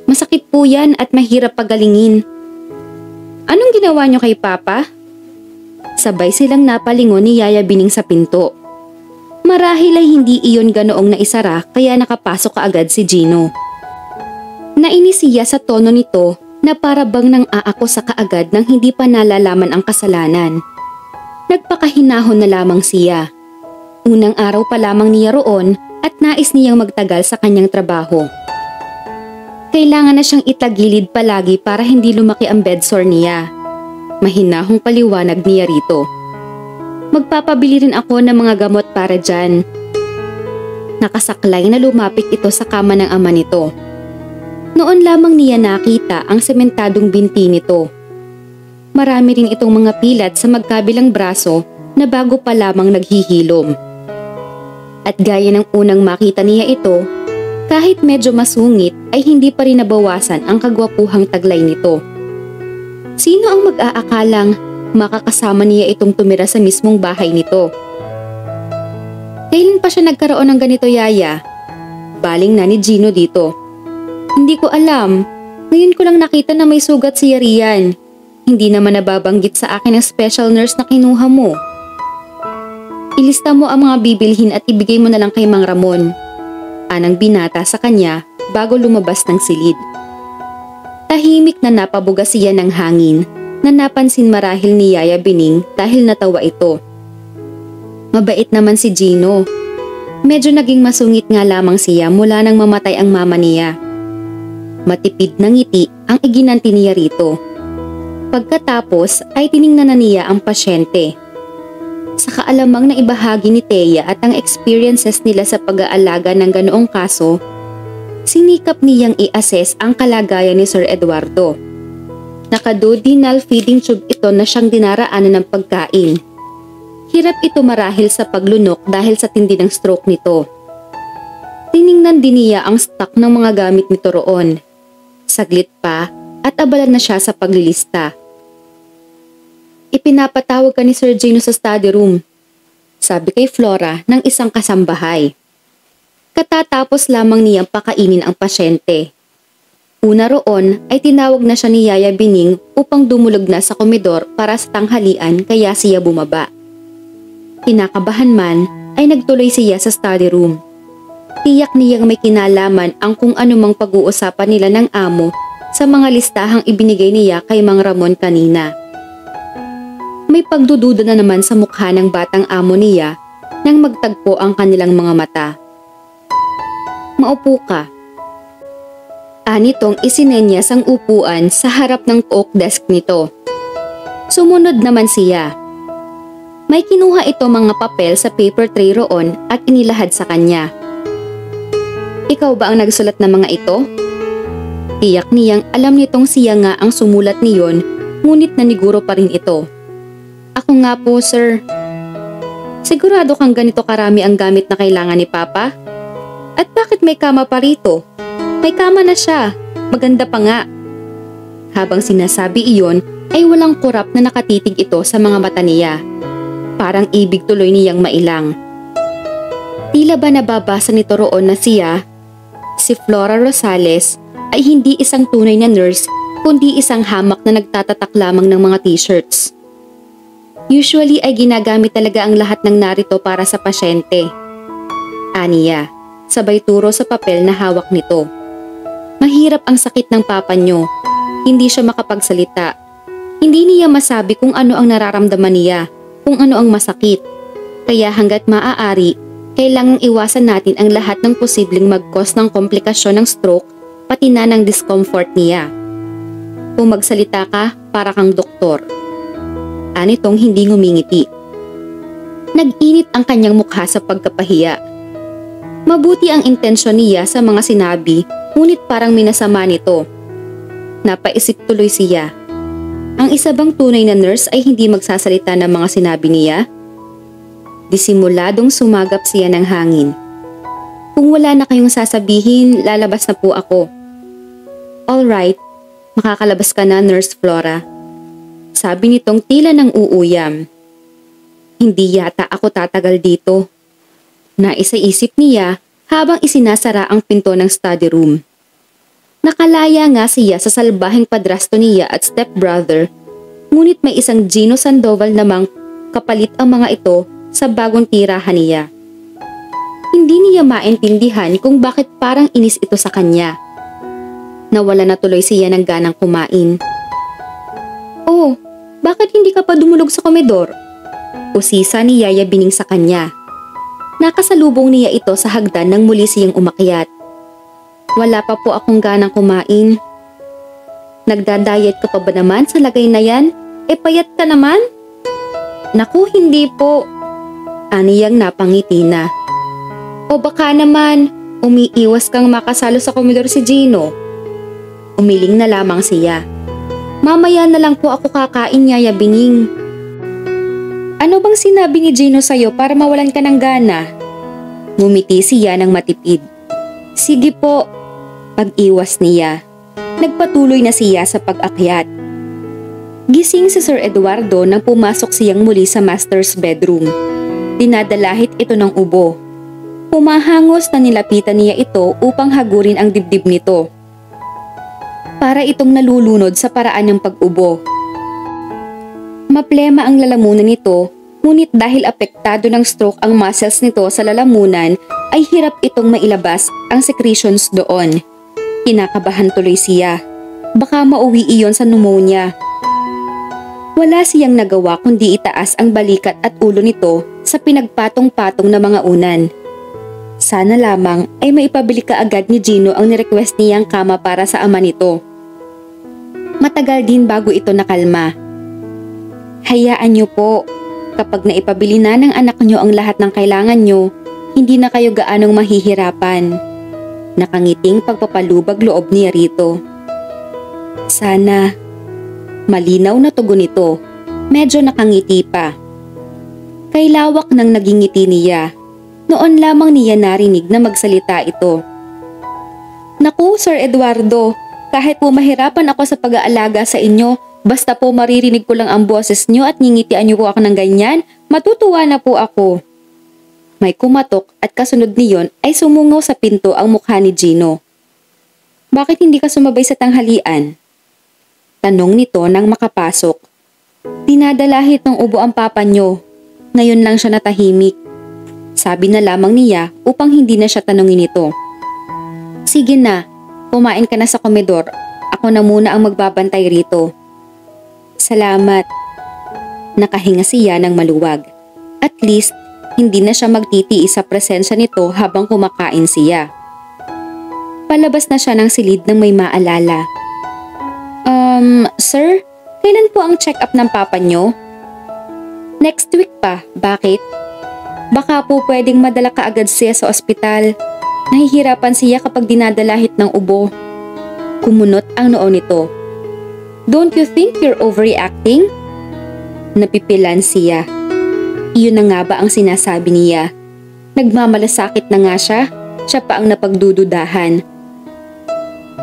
Masakit po yan at mahirap pagalingin. Anong ginawa niyo kay Papa? Sabay silang napalingon ni Yaya Bining sa pinto. Marahil ay hindi iyon ganoong naisara kaya nakapasok kaagad si Gino. Nainis siya sa tono nito na para bang nang aako sa kaagad nang hindi pa nalalaman ang kasalanan. Nagpakahinahon na lamang siya. Unang araw pa lamang niya roon at nais niyang magtagal sa kanyang trabaho. Kailangan na siyang itagilid palagi para hindi lumaki ang bedsore niya. Mahinahong paliwanag niya rito. Magpapabili rin ako ng mga gamot para dyan. Nakasaklay na lumapit ito sa kama ng ama nito. Noon lamang niya nakita ang sementadong binti nito. Marami rin itong mga pilat sa magkabilang braso na bago pa lamang naghihilom. At gaya ng unang makita niya ito, kahit medyo masungit ay hindi pa rin nabawasan ang kagwapuhang taglay nito. Sino ang mag-aakalang makakasama niya itong tumira sa mismong bahay nito? Kailan pa siya nagkaroon ng ganito, Yaya? Baling na ni Gino dito. Hindi ko alam. Ngayon ko lang nakita na may sugat siya riyan. Hindi naman nababanggit sa akin ang special nurse na kinuha mo. Ilista mo ang mga bibilhin at ibigay mo na lang kay Mang Ramon. Anang binata sa kanya bago lumabas ng silid. Tahimik na napabuga siya ng hangin na napansin marahil ni Yaya Bining dahil natawa ito. Mabait naman si Gino. Medyo naging masungit nga lamang siya mula nang mamatay ang mama niya. Matipid na ngiti ang iginanti niya rito. Pagkatapos ay tiningnan na niya ang pasyente. Sa kaalamang na ibahagi ni Thea at ang experiences nila sa pag-aalaga ng ganoong kaso, sinikap niyang i-assess ang kalagayan ni Sir Eduardo. Naka-duodenal feeding tube ito na siyang dinaraanan ng pagkain. Hirap ito marahil sa paglunok dahil sa tindi ng stroke nito. Tiningnan din niya ang stock ng mga gamit nito roon. Saglit pa at abala na siya sa paglilista. Ipinapatawag ka ni Sir Gino sa study room, sabi kay Flora ng isang kasambahay. Katatapos lamang niyang pakainin ang pasyente. Una roon ay tinawag na siya ni Yaya Bining upang dumulog na sa komedor para sa tanghalian kaya siya bumaba. Kinakabahan man ay nagtuloy siya sa study room. Tiyak niyang may kinalaman ang kung anumang pag-uusapan nila ng amo sa mga listahang ibinigay niya kay Mang Ramon kanina. May pagdududa na naman sa mukha ng batang amo niya nang magtagpo ang kanilang mga mata. Maupo ka. Anitong isinenyas ang upuan sa harap ng oak desk nito. Sumunod naman siya. May kinuha ito mga papel sa paper tray roon at inilahad sa kanya. Ikaw ba ang nagsulat ng mga ito? Tiyak niyang alam nitong siya nga ang sumulat niyon, ngunit naniguro pa rin ito. Ako nga po, sir. Sigurado kang ganito karami ang gamit na kailangan ni Papa? At bakit may kama pa rito? May kama na siya. Maganda pa nga. Habang sinasabi iyon, ay walang kurap na nakatitig ito sa mga mata niya. Parang ibig tuloy niyang mailang. Tila ba nababasa nito roon na siya, si Flora Rosales, ay hindi isang tunay na nurse kundi isang hamak na nagtatatak lamang ng mga t-shirts. Usually ay ginagamit talaga ang lahat ng narito para sa pasyente. Aniya, sabay turo sa papel na hawak nito. Mahirap ang sakit ng papa nyo. Hindi siya makapagsalita. Hindi niya masabi kung ano ang nararamdaman niya, kung ano ang masakit. Kaya hanggat maaari, kailangang iwasan natin ang lahat ng posibleng mag-cause ng komplikasyon ng stroke, pati na ng discomfort niya. Kung magsalita ka, para kang doktor. Anitong hindi ngumingiti. Nag-init ang kanyang mukha sa pagkapahiya. Mabuti ang intensyon niya sa mga sinabi, ngunit parang minasama nito. Napaisip tuloy siya. Ang isa bang tunay na nurse ay hindi magsasalita ng mga sinabi niya? Disimuladong sumagap siya ng hangin. Kung wala na kayong sasabihin, lalabas na po ako. Alright, makakalabas ka na, Nurse Flora. Sabi nitong tila ng uuyam. Hindi yata ako tatagal dito. Naisa-isip niya habang isinasara ang pinto ng study room. Nakalaya nga siya sa salbaheng padrasto niya at stepbrother, ngunit may isang Gino Sandoval namang kapalit ang mga ito sa bagong tirahan niya. Hindi niya maintindihan kung bakit parang inis ito sa kanya. Nawala na tuloy siya ng ganang kumain. Oh, bakit hindi ka pa dumulog sa komedor? Usisa ni Yaya Bining sa kanya. Nakasalubong niya ito sa hagdan nang muli siyang umakyat. Wala pa po akong ganang kumain. Nagda-diet ka pa ba naman sa lagay na yan? E payat ka naman? Naku, hindi po. Aniyang napangiti na. O baka naman, umiiwas kang makasalo sa komedor si Gino. Umiling na lamang siya. Mamaya na lang po ako kakain, Yaya Bining. Ano bang sinabi ni Gino sa'yo para mawalan ka ng gana? Ngumiti siya ng matipid. Sige po. Pag-iwas niya, nagpatuloy na siya sa pag-akyat. Gising si Sir Eduardo nang pumasok siyang muli sa master's bedroom. Dinadalahit ito ng ubo. Humahangos na nilapitan niya ito upang hagurin ang dibdib nito. Para itong nalulunod sa paraan ng pag-ubo. Maplema ang lalamunan nito, ngunit dahil apektado ng stroke ang muscles nito sa lalamunan, ay hirap itong mailabas ang secretions doon. Kinakabahan tuloy siya. Baka mauwi iyon sa pneumonia. Wala siyang nagawa kundi itaas ang balikat at ulo nito sa pinagpatong-patong na mga unan. Sana lamang ay maipabili ka agad ni Gino ang nirequest niyang kama para sa ama nito. Matagal din bago ito nakalma. Hayaan niyo po, kapag naipabili na ng anak niyo ang lahat ng kailangan niyo, hindi na kayo gaanong mahihirapan. Nakangiting pagpapalubag loob niya rito. Sana. Malinaw na tugon nito. Medyo nakangiti pa. Kay lawak ng naging ngiti niya. Noon lamang niya narinig na magsalita ito. Naku, Sir Eduardo, kahit po mahirapan ako sa pag-aalaga sa inyo, basta po maririnig ko lang ang boses niyo at ngingitian niyo po ako ng ganyan, matutuwa na po ako. May kumatok at kasunod niyon ay sumungaw sa pinto ang mukha ni Gino. Bakit hindi ka sumabay sa tanghalian? Tanong nito nang makapasok. Dinadalahit ng ubo ang papa niyo. Ngayon lang siya natahimik. Sabi na lamang niya upang hindi na siya tanungin ito. Sige na, kumain ka na sa komedor. Ako na muna ang magbabantay rito. Salamat. Nakahinga siya ng maluwag. At least, hindi na siya magtitiis sa presensya nito habang kumakain siya. Palabas na siya ng silid nang may maalala. Sir, kailan po ang check-up ng papa nyo? Next week pa, bakit? Baka po pwedeng madala ka agad siya sa ospital. Nahihirapan siya kapag dinadalahit ng ubo. Kumunot ang noo nito. Don't you think you're overreacting? Napipilan siya. Iyon na nga ba ang sinasabi niya? Nagmamalasakit na nga siya pa ang napagdududahan.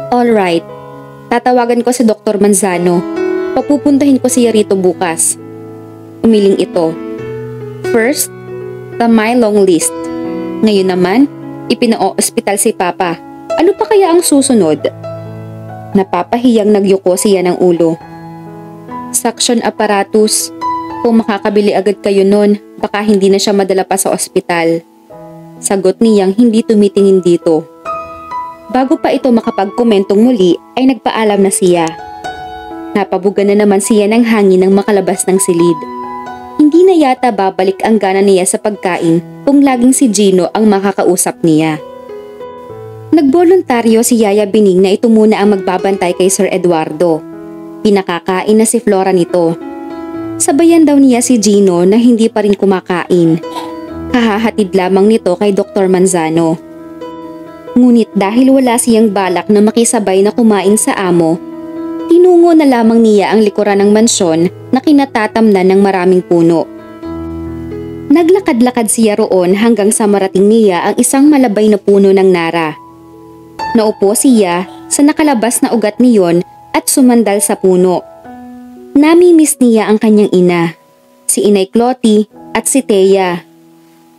Alright, tatawagan ko si Dr. Manzano. Papupuntahin ko siya rito bukas. Umiling ito. First, the my long list. Ngayon naman, ipina-ospital si Papa. Ano pa kaya ang susunod? Napapahiyang nagyuko siya ng ulo. Suction apparatus. Kung makakabili agad kayo nun, baka hindi na siya madala pa sa ospital. Sagot niyang hindi tumitingin dito. Bago pa ito makapagkomentong muli ay nagpaalam na siya. Napabuga na naman siya ng hangin nang makalabas ng silid. Hindi na yata babalik ang gana niya sa pagkain kung laging si Gino ang makakausap niya. Nagboluntaryo si Yaya Bining na ito muna ang magbabantay kay Sir Eduardo. Pinakakain na si Flora nito. Sabayan daw niya si Gino na hindi pa rin kumakain. Kahahatid lamang nito kay Dr. Manzano. Ngunit dahil wala siyang balak na makisabay na kumain sa amo, tinungo na lamang niya ang likuran ng mansyon na kinatatamnan ng maraming puno. Naglakad-lakad siya roon hanggang sa marating niya ang isang malabay na puno ng nara. Naupo siya sa nakalabas na ugat niyon at sumandal sa puno. Namimiss niya ang kanyang ina, si Inay Clotty at si Thea.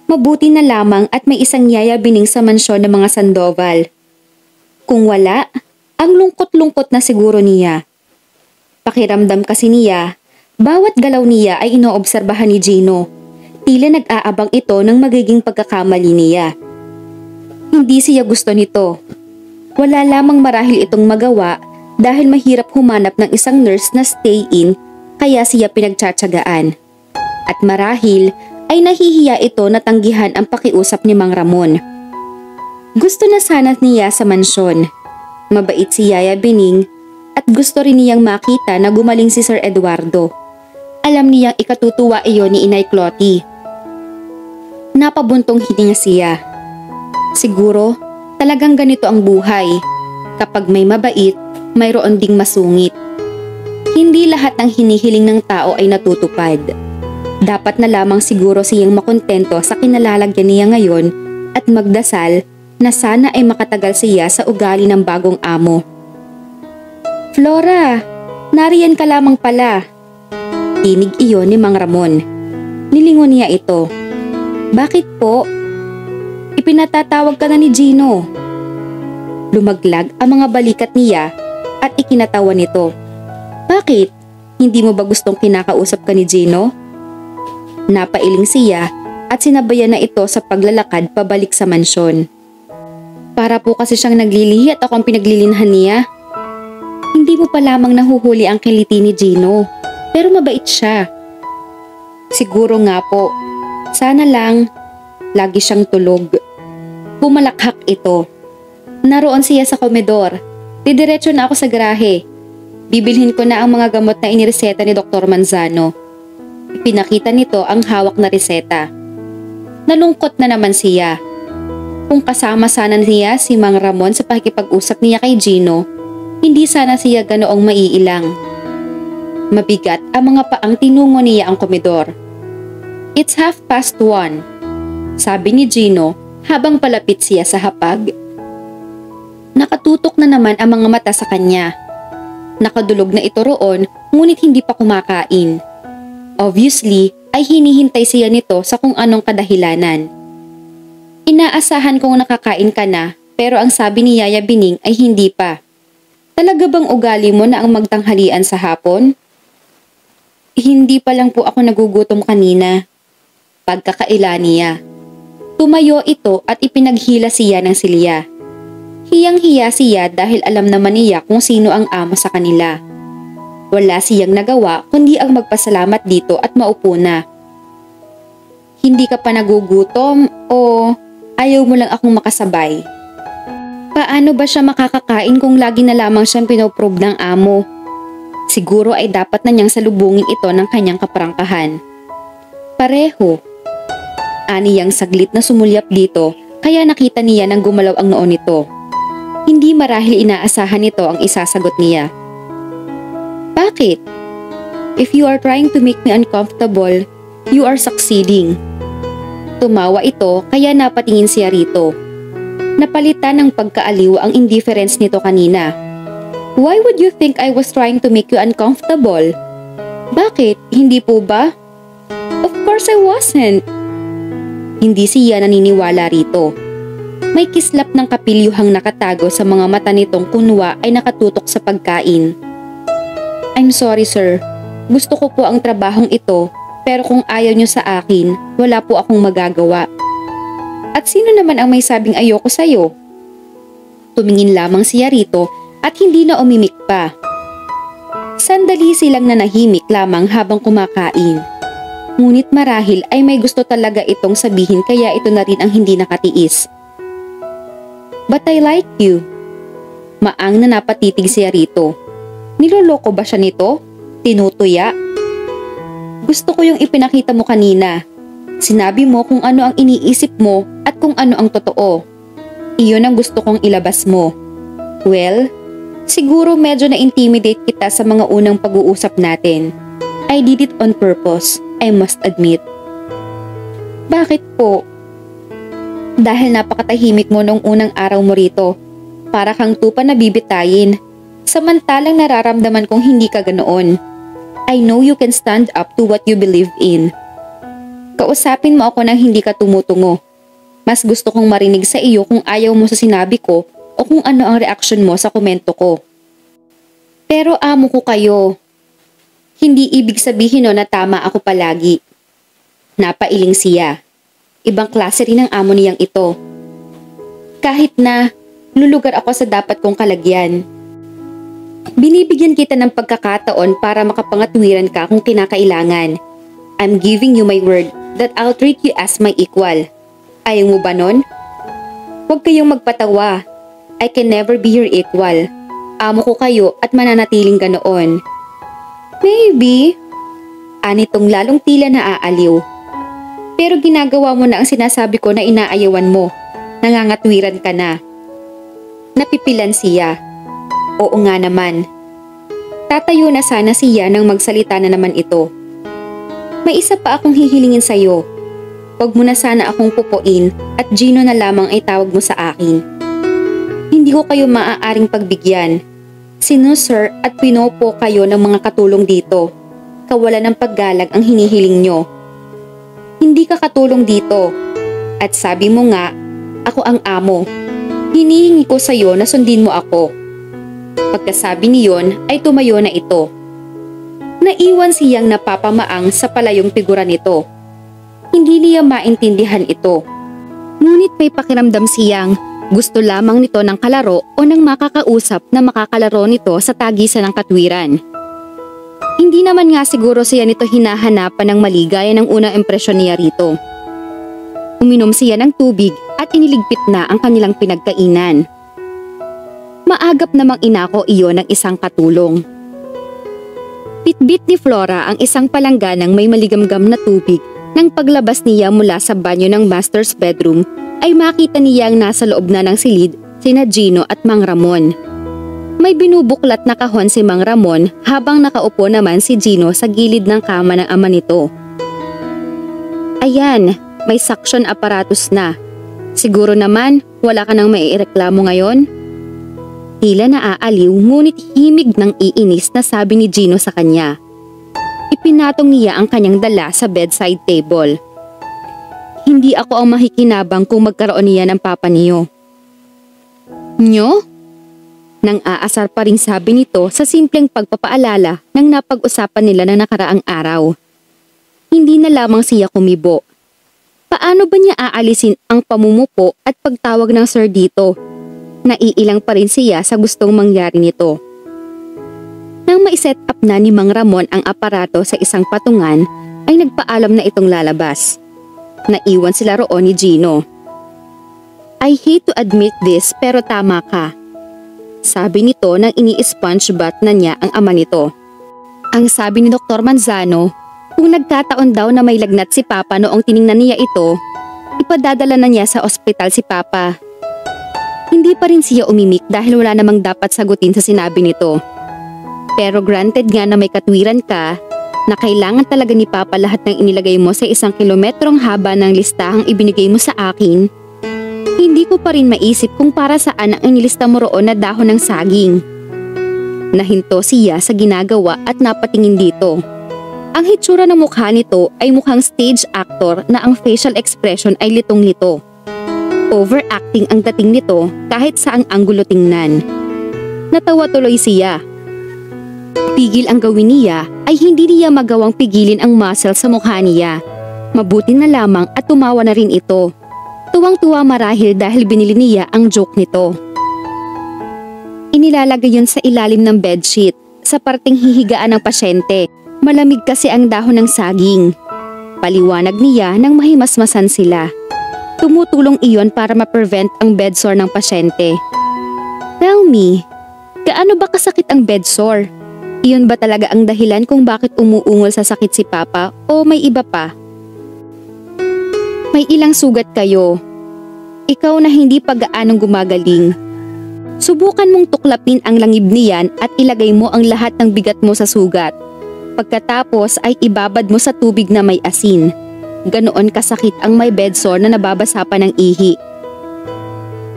Mabuti na lamang at may isang Yaya Bining sa mansyon ng mga Sandoval. Kung wala, ang lungkot-lungkot na siguro niya. Pakiramdam kasi niya, bawat galaw niya ay inoobserbahan ni Gino. Tila nag-aabang ito ng magiging pagkakamali niya. Hindi siya gusto nito. Wala lamang marahil itong magawa dahil mahirap humanap ng isang nurse na stay-in kaya siya pinagtsatsagaan. At marahil ay nahihiya ito na tanggihan ang pakiusap ni Mang Ramon. Gusto na sana niya sa mansyon. Mabait si Yaya Bining at gusto rin niyang makita na gumaling si Sir Eduardo. Alam niyang ikatutuwa iyon ni Inay Clotty. Napabuntong hininga siya. Siguro talagang ganito ang buhay. Kapag may mabait, mayroon ding masungit. Hindi lahat ng hinihiling ng tao ay natutupad. Dapat na lamang siguro siyang makontento sa kinalalagyan niya ngayon at magdasal na sana ay makatagal siya sa ugali ng bagong amo. Flora, nariyan ka lamang pala. Tinig iyon ni Mang Ramon. Nilingon niya ito. Bakit po? Ipinatatawag ka na ni Gino. Lumaglag ang mga balikat niya at ikinatawa nito. Bakit? Hindi mo ba gustong kinakausap ka ni Gino? Napailing siya at sinabayan na ito sa paglalakad pabalik sa mansyon. Para po kasi siyang naglilihi at ako ang pinaglilinhan niya. Hindi mo pa lamang nahuhuli ang kiliti ni Gino, pero mabait siya. Siguro nga po, sana lang lagi siyang tulog. Bumalakhak ito. Naroon siya sa komedor. Didiretso na ako sa garahe. Bibilhin ko na ang mga gamot na inireseta ni Dr. Manzano. Ipinakita nito ang hawak na reseta. Nalungkot na naman siya. Kung kasama sana niya si Mang Ramon sa pakikipag-usap niya kay Gino, hindi sana siya ganoong maiilang. Mabigat ang mga paang tinungo niya ang komedor. It's 1:30, sabi ni Gino habang palapit siya sa hapag. Nakatutok na naman ang mga mata sa kanya. Nakadulog na ito roon ngunit hindi pa kumakain. Obviously ay hinihintay siya nito sa kung anong kadahilanan. Inaasahan kong nakakain ka na pero ang sabi ni Yaya Bining ay hindi pa. Talaga bang ugali mo na ang magtanghalian sa hapon? Hindi pa lang po ako nagugutom kanina. Pagkakaila niya. Tumayo ito at ipinaghila siya ng silya. Hiyang-hiya siya dahil alam naman niya kung sino ang amo sa kanila. Wala siyang nagawa kundi ang magpasalamat dito at maupo na. Hindi ka pa nagugutom o ayaw mo lang akong makasabay? Paano ba siya makakakain kung lagi na lamang siyang pinoprobe ng amo? Siguro ay dapat na niyang salubungin ito ng kanyang kaprangkahan. Pareho. Aniyang saglit na sumulyap dito kaya nakita niya nang gumalaw ang noo nito. Hindi marahil inaasahan nito ang isasagot niya. Bakit? If you are trying to make me uncomfortable, you are succeeding. Tumawa ito kaya napatingin siya rito. Napalitan ng pagkaaliw ang indifference nito kanina. Why would you think I was trying to make you uncomfortable? Bakit? Hindi po ba? Of course I wasn't. Hindi siya naniniwala rito. May kislap ng kapilyuhang nakatago sa mga mata nitong kunwa ay nakatutok sa pagkain. I'm sorry sir. Gusto ko po ang trabahong ito pero kung ayaw niyo sa akin, wala po akong magagawa. At sino naman ang may sabing ayoko sa'yo? Tumingin lamang siya rito at hindi na umimik pa. Sandali silang nanahimik lamang habang kumakain. Ngunit marahil ay may gusto talaga itong sabihin kaya ito na rin ang hindi nakatiis. But I like you. Maang na napatitig siya rito. Niloloko ba siya nito? Tinutuya? Gusto ko yung ipinakita mo kanina. Sinabi mo kung ano ang iniisip mo at kung ano ang totoo. Iyon ang gusto kong ilabas mo. Well, siguro medyo na-intimidate kita sa mga unang pag-uusap natin. I did it on purpose, I must admit. Bakit po? Dahil napakatahimik mo nung unang araw mo rito. Para kang tupa na bibitayin. Samantalang nararamdaman kong hindi ka ganoon. I know you can stand up to what you believe in. Kausapin mo ako nang hindi ka tumutungo. Mas gusto kong marinig sa iyo kung ayaw mo sa sinabi ko o kung ano ang reaksyon mo sa komento ko. Pero amo ko kayo. Hindi ibig sabihin no na tama ako palagi. Napailing siya. Ibang klase rin ang amo niyang ito. Kahit na lulugar ako sa dapat kong kalagyan. Binibigyan kita ng pagkakataon para makapangatwiran ka kung kinakailangan. I'm giving you my word that I'll treat you as my equal. Ayaw mo ba nun? Huwag kayong magpatawa. I can never be your equal. Amo ko kayo at mananatiling ganoon. Maybe. Anitong lalong tila naaaliw. Pero ginagawa mo na ang sinasabi ko na inaayawan mo. Nangangatwiran ka na. Napipilan siya. Oo nga naman. Tatayo na sana siya nang magsalita na naman ito. May isa pa akong hihilingin sa'yo. Huwag mo na sana akong pupuin at Gino na lamang ay tawag mo sa akin. Hindi ko kayo maaaring pagbigyan. Sinusir at pinopo kayo ng mga katulong dito. Kawalan ng paggalang ang hinihiling nyo. Hindi ka katulong dito. At sabi mo nga, ako ang amo. Hinihingi ko sa'yo na sundin mo ako. Pagkasabi niyon ay tumayo na ito. Naiwan siyang napapamaang sa palayong figura nito. Hindi niya maintindihan ito. Ngunit may pakiramdam siyang gusto lamang nito ng kalaro o ng makakausap na makakalaro nito sa tagisan ng katwiran. Hindi naman nga siguro siya nito hinahanapan ng maligaya ng unang impresyon niya rito. Uminom siya ng tubig at iniligpit na ang kanilang pinagkainan. Maagap namang inako iyon ng isang katulong. Bitbit ni Flora ang isang palangganang may maligamgam na tubig. Nang paglabas niya mula sa banyo ng master's bedroom ay makita niya ang nasa loob na ng silid sina Gino at Mang Ramon. May binubuklat na kahon si Mang Ramon habang nakaupo naman si Gino sa gilid ng kama ng ama nito. Ayan, may suction apparatus na. Siguro naman wala ka nang maireklamo ngayon? Tila naaaliw ngunit himig ng iinis na sabi ni Gino sa kanya. Ipinatong niya ang kanyang dala sa bedside table. Hindi ako ang makikinabang kung magkaroon niya ng papa niyo. Nyo? Nang aasar pa rin sabi nito sa simpleng pagpapaalala ng napag-usapan nila na nakaraang araw. Hindi na lamang siya kumibo. Paano ba niya aalisin ang pamumupo at pagtawag ng sir dito? Naiilang pa rin siya sa gustong mangyari nito. Nang maiset up na ni Mang Ramon ang aparato sa isang patungan, ay nagpaalam na itong lalabas. Naiwan sila roon ni Gino. I hate to admit this pero tama ka. Sabi nito nang ini-sponge bath na niya ang ama nito. Ang sabi ni Dr. Manzano, kung nagkataon daw na may lagnat si Papa noong tiningnan niya ito, ipadadala na niya sa ospital si Papa. Hindi pa rin siya umimik dahil wala namang dapat sagutin sa sinabi nito. Pero granted nga na may katwiran ka na kailangan talaga ni Papa lahat ng inilagay mo sa 1 kilometrong haba ng listahang ibinigay mo sa akin, hindi ko pa rin maisip kung para saan ang inilista mo roon na dahon ng saging. Nahinto siya sa ginagawa at napatingin dito. Ang hitsura ng mukha nito ay mukhang stage actor na ang facial expression ay litong-lito. Overacting ang dating nito kahit saang anggulo tingnan. Natawa tuloy siya. Pigil ang gawin niya ay hindi niya magawang pigilin ang muscle sa mukha niya. Mabuti na lamang at tumawa na rin ito. Tuwang-tuwa marahil dahil binili niya ang joke nito. Inilalagay yun sa ilalim ng bedsheet, sa parteng hihigaan ng pasyente. Malamig kasi ang dahon ng saging. Paliwanag niya nang mahimasmasan sila. Tumutulong iyon para ma-prevent ang bedsore ng pasyente. Tell me, gaano ba kasakit ang bedsore? Iyon ba talaga ang dahilan kung bakit umuungol sa sakit si Papa o may iba pa? May ilang sugat kayo. Ikaw na hindi pa gaanong gumagaling. Subukan mong tuklapin ang langib niyan at ilagay mo ang lahat ng bigat mo sa sugat. Pagkatapos ay ibabad mo sa tubig na may asin. Ganoon kasakit ang may bedsore na nababasa pa ng ihi.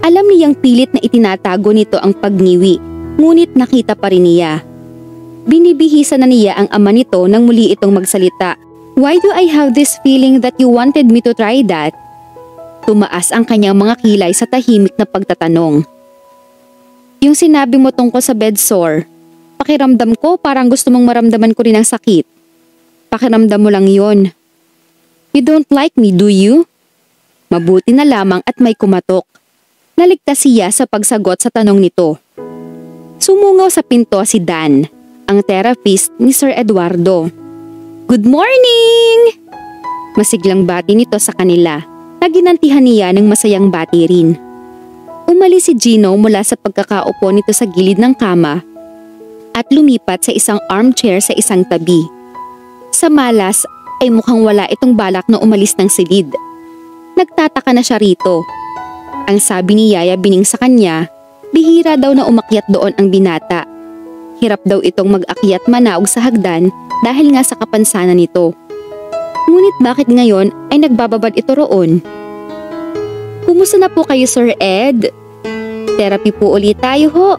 Alam niyang pilit na itinatago nito ang pagngiwi, ngunit nakita pa rin niya. Binibihisa na niya ang ama nito nang muli itong magsalita. Why do I have this feeling that you wanted me to try that? Tumaas ang kanyang mga kilay sa tahimik na pagtatanong. Yung sinabi mo tungkol sa bedsore, pakiramdam ko parang gusto mong maramdaman ko rin ang sakit. Pakiramdam mo lang yon. You don't like me, do you? Mabuti na lamang at may kumatok. Naligtas siya sa pagsagot sa tanong nito. Sumungaw sa pinto si Dan, ang therapist ni Sir Eduardo. Good morning! Masiglang bati nito sa kanila na ginantihan niya ng masayang bati rin. Umalis si Gino mula sa pagkakaupo nito sa gilid ng kama at lumipat sa isang armchair sa isang tabi. Sa malas ay mukhang wala itong balak na umalis ng silid. Nagtataka na siya rito. Ang sabi ni Yaya Bining sa kanya, bihira daw na umakyat doon ang binata. Hirap daw itong mag-akyat manaog sa hagdan dahil nga sa kapansanan nito. Ngunit bakit ngayon ay nagbababad ito roon? Kumusta na po kayo, Sir Ed? Therapy po ulit tayo ho,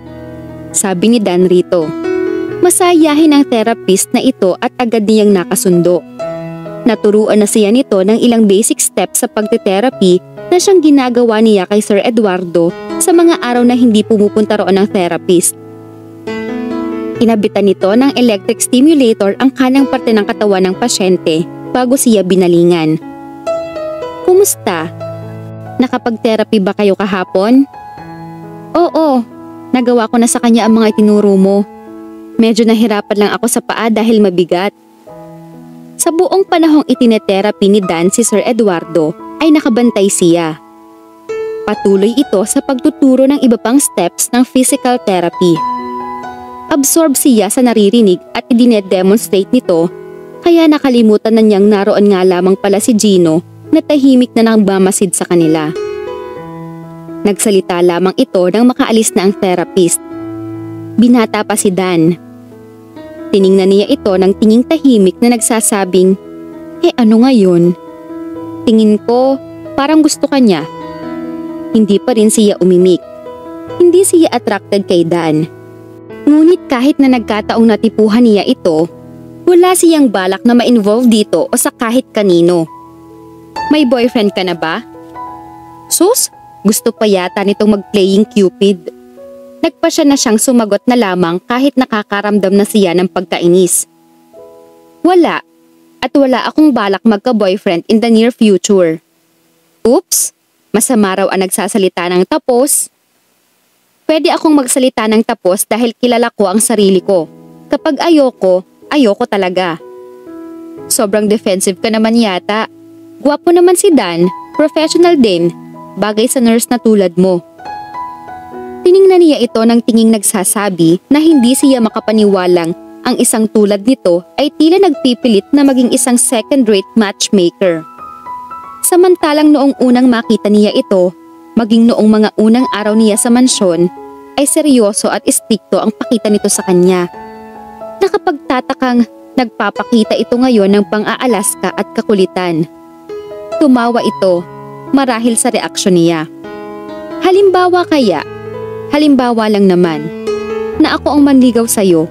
sabi ni Dan rito. Masayahin ang therapist na ito at agad niyang nakasundo. Naturuan na siya nito ng ilang basic steps sa pagte-therapy na siyang ginagawa niya kay Sir Eduardo sa mga araw na hindi pumupunta roon ng therapist. Inabitan nito ng electric stimulator ang kanang parte ng katawan ng pasyente bago siya binalingan. Kumusta? Nakapag-therapy ba kayo kahapon? Oo, nagawa ko na sa kanya ang mga itinuro mo. Medyo nahirapan lang ako sa paa dahil mabigat. Sa buong panahong itinetherapy ni Dan si Sir Eduardo ay nakabantay siya. Patuloy ito sa pagtuturo ng iba pang steps ng physical therapy. Absorb siya sa naririnig at idine-demonstrate nito kaya nakalimutan na niyang naroon nga lamang pala si Gino na tahimik na nagmamasid sa kanila. Nagsalita lamang ito nang makaalis na ang therapist. Binata pa si Dan. Tiningnan niya ito ng tinging tahimik na nagsasabing, ano ngayon? Tingin ko parang gusto ka niya. Hindi pa rin siya umimik. Hindi siya attracted kay Dan. Ngunit kahit na nagkataong natipuhan niya ito, wala siyang balak na ma-involve dito o sa kahit kanino. May boyfriend ka na ba? Sus, gusto pa yata nitong mag-playing Cupid. Nagpasya na siyang sumagot na lamang kahit nakakaramdam na siya ng pagkainis. Wala, at wala akong balak magka-boyfriend in the near future. Oops, masama raw ang nagsasalita ng tapos. Pwede akong magsalita ng tapos dahil kilala ko ang sarili ko. Kapag ayoko, ayoko talaga. Sobrang defensive ka naman yata. Gwapo naman si Dan, professional din. bagay sa nurse na tulad mo. Tiningnan niya ito ng tinging nagsasabi na hindi siya makapaniwalang ang isang tulad nito ay tila nagpipilit na maging isang second-rate matchmaker. Samantalang noong unang makita niya ito, maging noong mga unang araw niya sa mansyon, ay seryoso at istrikto ang pakita nito sa kanya. Nakapagtatakang nagpapakita ito ngayon ng pang-aalaska at kakulitan. Tumawa ito marahil sa reaksyon niya. Halimbawa lang naman, na ako ang manligaw sa'yo,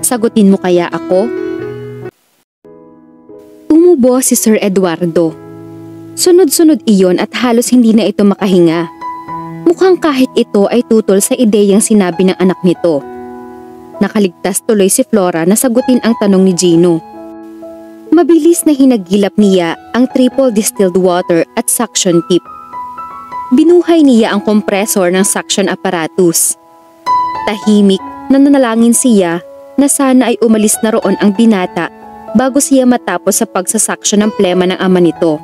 sagutin mo kaya ako? Umubo si Sir Eduardo. Sunod-sunod iyon at halos hindi na ito makahinga. Mukhang kahit ito ay tutol sa ideyang sinabi ng anak nito. Nakaligtas tuloy si Flora na sagutin ang tanong ni Gino. Mabilis na hinagilap niya ang triple distilled water at suction tip. Binuhay niya ang kompresor ng suction apparatus. Tahimik na nanalangin siya na sana ay umalis na roon ang binata bago siya matapos sa pagsasaksyon ng plema ng ama nito.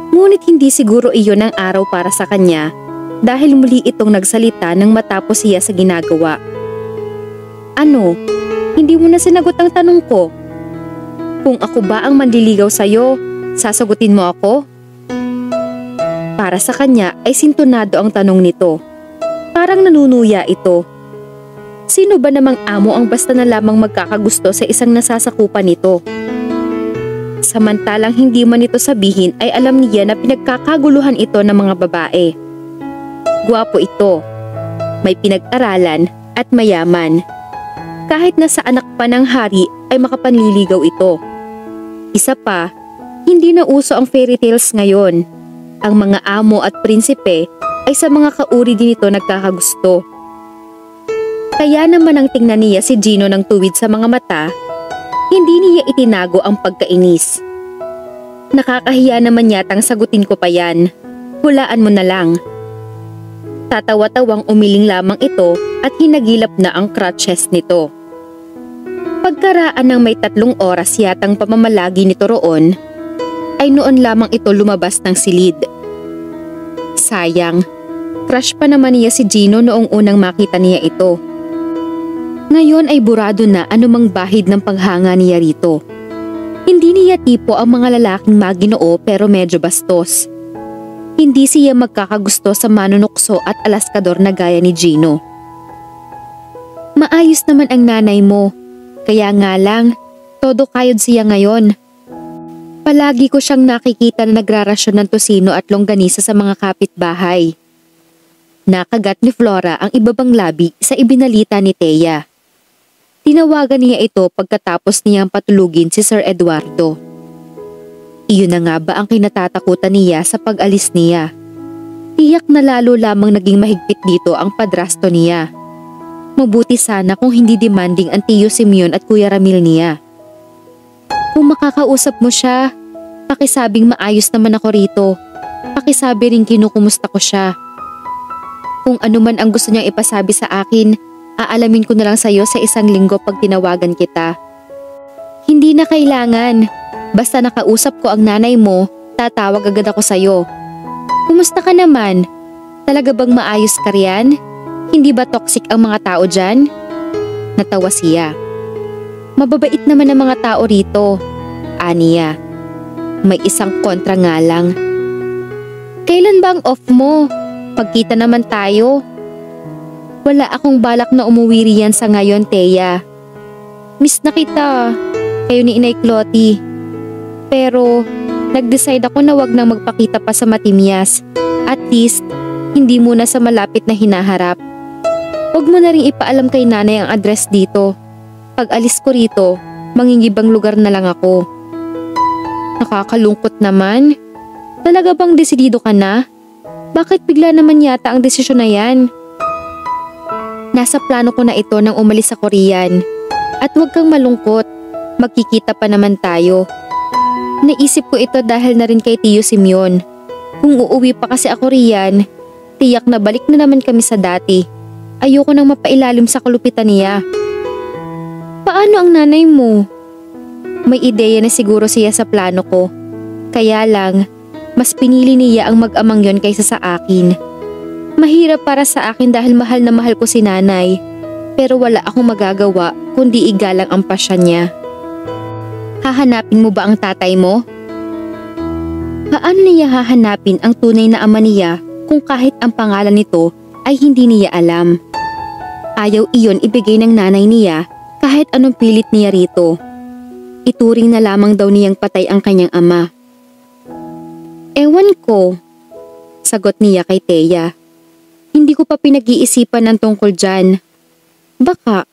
Ngunit hindi siguro iyon ang araw para sa kanya dahil muli itong nagsalita nang matapos siya sa ginagawa. Ano? Hindi mo na sinagot ang tanong ko. Kung ako ba ang manliligaw sa'yo, sasagutin mo ako? Para sa kanya ay sintonado ang tanong nito. Parang nanunuya ito. Sino ba namang amo ang basta na lamang magkakagusto sa isang nasasakupan nito? Samantalang hindi man ito sabihin ay alam niya na pinagkakaguluhan ito ng mga babae. Gwapo ito, may pinag-aralan at mayaman. Kahit nasa anak pa ng hari ay makapanliligaw ito. Isa pa, hindi na uso ang fairy tales ngayon. Ang mga amo at prinsipe ay sa mga kauri din ito nagkakagusto. Kaya naman ang tingnan niya si Gino ng tuwid sa mga mata, hindi niya itinago ang pagkainis. Nakakahiya naman yatang sagutin ko pa yan. Hulaan mo na lang. Tatawa-tawang umiling lamang ito at hinagilap na ang crutches nito. Pagkaraan ng may 3 oras yatang pamamalagi nito roon, ay noon lamang ito lumabas ng silid. Sayang, crush pa naman niya si Gino noong unang makita niya ito. Ngayon ay burado na anumang bahid ng paghanga niya rito. Hindi niya tipo ang mga lalaking maginoo pero medyo bastos. Hindi siya magkakagusto sa manunukso at alaskador na gaya ni Gino. Maayos naman ang nanay mo, kaya nga lang, todo kayod siya ngayon. Palagi ko siyang nakikita na nagrarasyon ng tosino at longganisa sa mga kapitbahay. Nakagat ni Flora ang ibabang labi sa ibinalita ni Thea. Tinawagan niya ito pagkatapos niyang patulugin si Sir Eduardo. Iyon na nga ba ang kinatatakutan niya sa pag-alis niya? Tiyak na lalo lamang naging mahigpit dito ang padrasto niya. Mabuti sana kung hindi demanding ang Tiyo Simeon at Kuya Ramil niya. Kung makakausap mo siya, pakisabing maayos naman ako rito. Pakisabi rin kinukumusta ko siya. Kung ano man ang gusto niyang ipasabi sa akin, aalamin ko na lang sa'yo sa 1 linggo pag tinawagan kita. Hindi na kailangan. Basta nakausap ko ang nanay mo, tatawag agad ako sa'yo. Kumusta ka naman? Talaga bang maayos ka riyan? Hindi ba toxic ang mga tao dyan? Natawa siya. Mababait naman ang mga tao rito, aniya. May isang kontra nga lang. Kailan ba ang off mo? Pagkita naman tayo. Wala akong balak na umuwi riyan sa ngayon, Thea. Miss na kita, kayo ni Inay Clotty. Pero nag-decide ako na wag nang magpakita pa sa Matimyas. At least, hindi muna sa malapit na hinaharap. Huwag mo na rin ipaalam kay nanay ang address dito. Pag alis ko rito, mangingibang lugar na lang ako. Nakakalungkot naman. Talaga bang desidido ka na? Bakit bigla naman yata ang desisyon na yan? Nasa plano ko na ito nang umalis sa Korean. At huwag kang malungkot, magkikita pa naman tayo. Naisip ko ito dahil na rin kay Tiyo Simeon. Kung uuwi pa kasi ako riyan, tiyak na balik na naman kami sa dati. Ayoko nang mapailalim sa kalupitan niya. Paano ang nanay mo? May ideya na siguro siya sa plano ko. Kaya lang, Mas pinili niya ang mag-amang yon kaysa sa akin. Mahirap para sa akin dahil mahal na mahal ko si nanay, pero wala akong magagawa kundi igalang ang pasya niya. Hahanapin mo ba ang tatay mo? Paano niya hahanapin ang tunay na ama niya kung kahit ang pangalan nito ay hindi niya alam? Ayaw iyon ibigay ng nanay niya kahit anong pilit niya rito. Ituring na lamang daw niyang patay ang kanyang ama. Ewan ko, sagot niya kay Thea. Hindi ko pa pinag-iisipan ng tungkol dyan. Baka,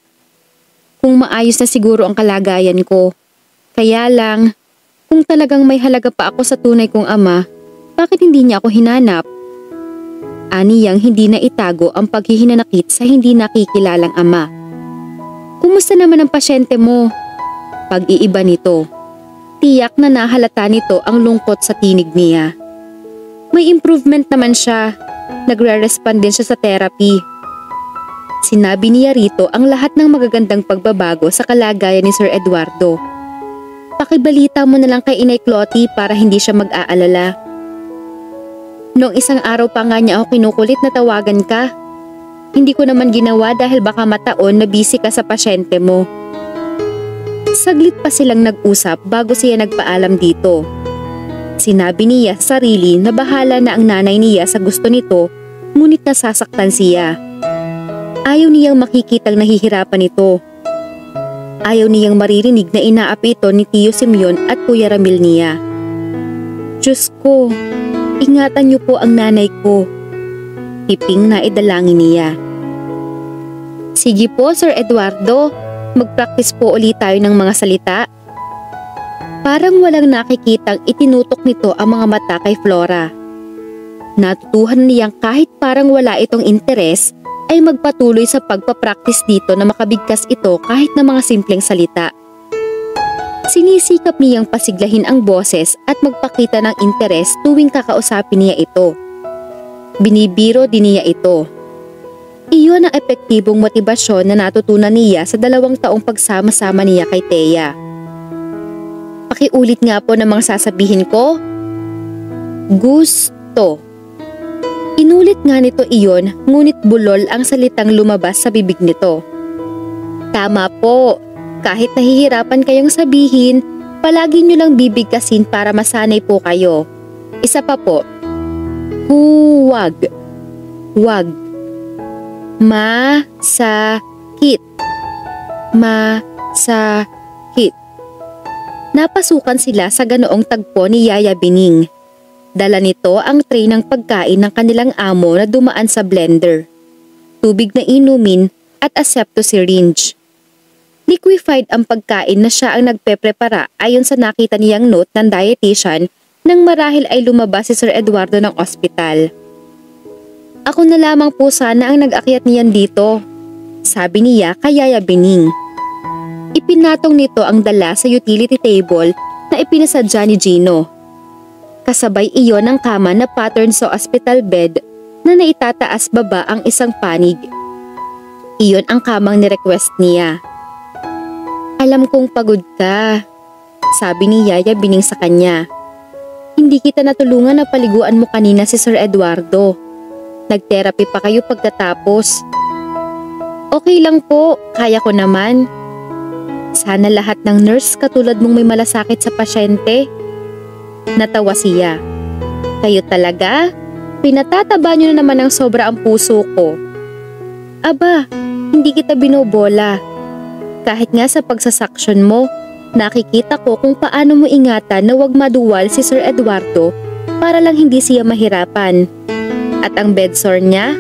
kung maayos na siguro ang kalagayan ko. Kaya lang, kung talagang may halaga pa ako sa tunay kong ama, bakit hindi niya ako hinanap? Aniyang hindi na itago ang paghihinanakit sa hindi nakikilalang ama. Kumusta naman ang pasyente mo? Pag-iiba nito. Tiyak na nahalata nito ang lungkot sa tinig niya. May improvement naman siya. Nagre-respond din siya sa therapy. Sinabi niya rito ang lahat ng magagandang pagbabago sa kalagayan ni Sir Eduardo. Pakibalita mo na lang kay Inay Clotty para hindi siya mag-aalala. Noong isang araw pa nga niya ako kinukulit na tawagan ka. Hindi ko naman ginawa dahil baka mataon na busy ka sa pasyente mo. Saglit pa silang nag-usap bago siya nagpaalam dito. Sinabi niya sa sarili na bahala na ang nanay niya sa gusto nito, ngunit nasasaktan siya. Ayaw niyang makikitang nahihirapan ito. Ayaw niyang maririnig na inaapi ito ni Tio Simeon at Kuya Ramil niya. Diyos ko, ingatan niyo po ang nanay ko. Hiping na idalangin niya. Sige po, Sir Eduardo, mag-practice po ulit tayo ng mga salita. Parang walang nakikitang itinutok nito ang mga mata kay Flora. Natutuhan niyang kahit parang wala itong interes ay magpatuloy sa pagpapractice dito na makabigkas ito kahit na mga simpleng salita. Sinisikap niyang pasiglahin ang boses at magpakita ng interes tuwing kakausapin niya ito. Binibiro din niya ito. Iyon ang epektibong motibasyon na natutunan niya sa 2 taong pagsama-sama niya kay Thea. Pakiulit nga po ng mga sasabihin ko. Gusto. Inulit nga nito iyon, ngunit bulol ang salitang lumabas sa bibig nito. Tama po, kahit nahihirapan kayong sabihin, palagi nyo lang bibigkasin para masanay po kayo. Isa pa po. Huwag. Wag. Masakit. Masakit. Napasukan sila sa ganoong tagpo ni Yaya Bining. Dala nito ang tray ng pagkain ng kanilang amo na dumaan sa blender. Tubig na inumin at asepto syringe. Liquefied ang pagkain na siya ang nagpeprepara ayon sa nakita niyang note ng dietitian nang marahil ay lumabas si Sir Eduardo ng ospital. Ako na lamang po sana ang nag-akyat niyan dito, sabi niya kay Yaya Bining. Ipinatong nito ang dala sa utility table na ipinasadya ni Gino. Kasabay iyon ang kama na pattern sa hospital bed na naitataas baba ang isang panig. Iyon ang kamang ni-request niya. Alam kong pagod ka, sabi ni Yaya Bining sa kanya. Hindi kita natulungan na paliguan mo kanina si Sir Eduardo. Nag-therapy pa kayo pagkatapos. Okay lang po, kaya ko naman. Sana lahat ng nurse katulad mong may malasakit sa pasyente. Natawa siya. Kayo talaga? Pinatataba niyo na naman ng sobra ang puso ko. Aba, hindi kita binobola. Kahit nga sa pagsasaksyon mo, nakikita ko kung paano mo ingatan na wag maduwal si Sir Eduardo para lang hindi siya mahirapan. At ang bedsore niya,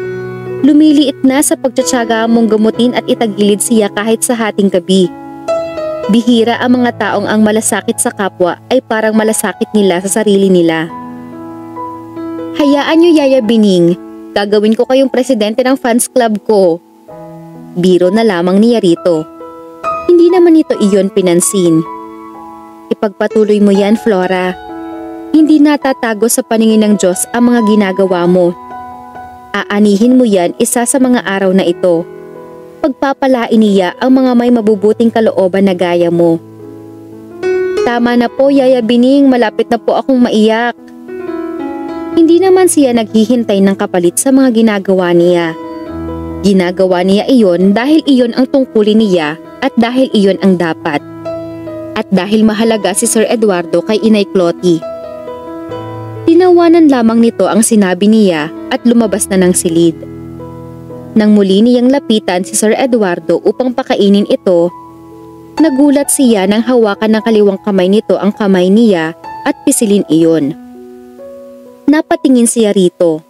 lumiliit na sa pagtsatsaga mong gamutin at itagilid siya kahit sa hating gabi. Bihira ang mga taong ang malasakit sa kapwa ay parang malasakit nila sa sarili nila. Hayaan niyo Yaya Bining, gagawin ko kayong presidente ng fans club ko. Biro na lamang niya rito. Hindi naman ito iyon pinansin. Ipagpatuloy mo yan, Flora. Hindi natatago sa paningin ng Diyos ang mga ginagawa mo. Aanihin mo yan isa sa mga araw na ito. Pagpapalain niya ang mga may mabubuting kalooban na gaya mo. Tama na po, Yaya Bining, malapit na po akong maiyak. Hindi naman siya naghihintay ng kapalit sa mga ginagawa niya. Ginagawa niya iyon dahil iyon ang tungkulin niya at dahil iyon ang dapat. At dahil mahalaga si Sir Eduardo kay Inay Clotty. Tinawanan lamang nito ang sinabi niya at lumabas na ng silid. Nang muli niyang lapitan si Sir Eduardo upang pakainin ito, nagulat siya nang hawakan ng kaliwang kamay nito ang kamay niya at pisilin iyon. Napatingin siya rito.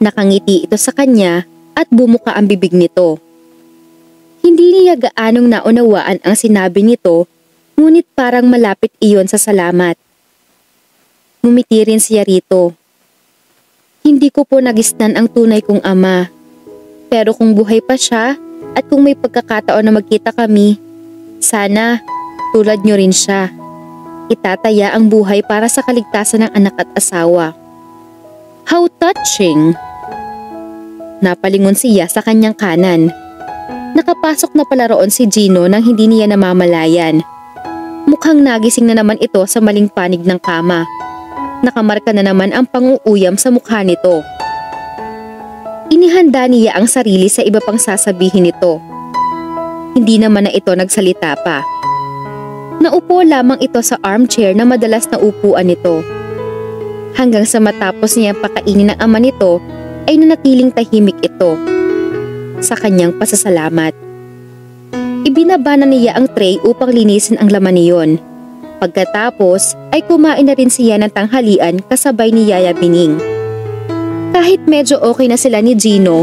Nakangiti ito sa kanya at bumuka ang bibig nito. Hindi niya gaanong naunawaan ang sinabi nito, ngunit parang malapit iyon sa salamat. Ngumiti rin siya rito. Hindi ko po nagisnan ang tunay kong ama. Pero kung buhay pa siya at kung may pagkakataon na magkita kami, sana tulad niyo rin siya. Itataya ang buhay para sa kaligtasan ng anak at asawa. How touching! Napalingon siya sa kanyang kanan. Nakapasok na pala roon si Gino nang hindi niya namamalayan. Mukhang nagising na naman ito sa maling panig ng kama. Nakamarka na naman ang panguuyam sa mukha nito. Inihanda niya ang sarili sa iba pang sasabihin nito. Hindi naman na ito nagsalita pa. Naupo lamang ito sa armchair na madalas na upuan nito. Hanggang sa matapos niyang pakainin ng ama nito ay nanatiling tahimik ito. Sa kanyang pasasalamat. Ibinaba na niya ang tray upang linisin ang laman niyon. Pagkatapos ay kumain na rin siya ng tanghalian kasabay ni Yaya Bining. Kahit medyo okay na sila ni Gino,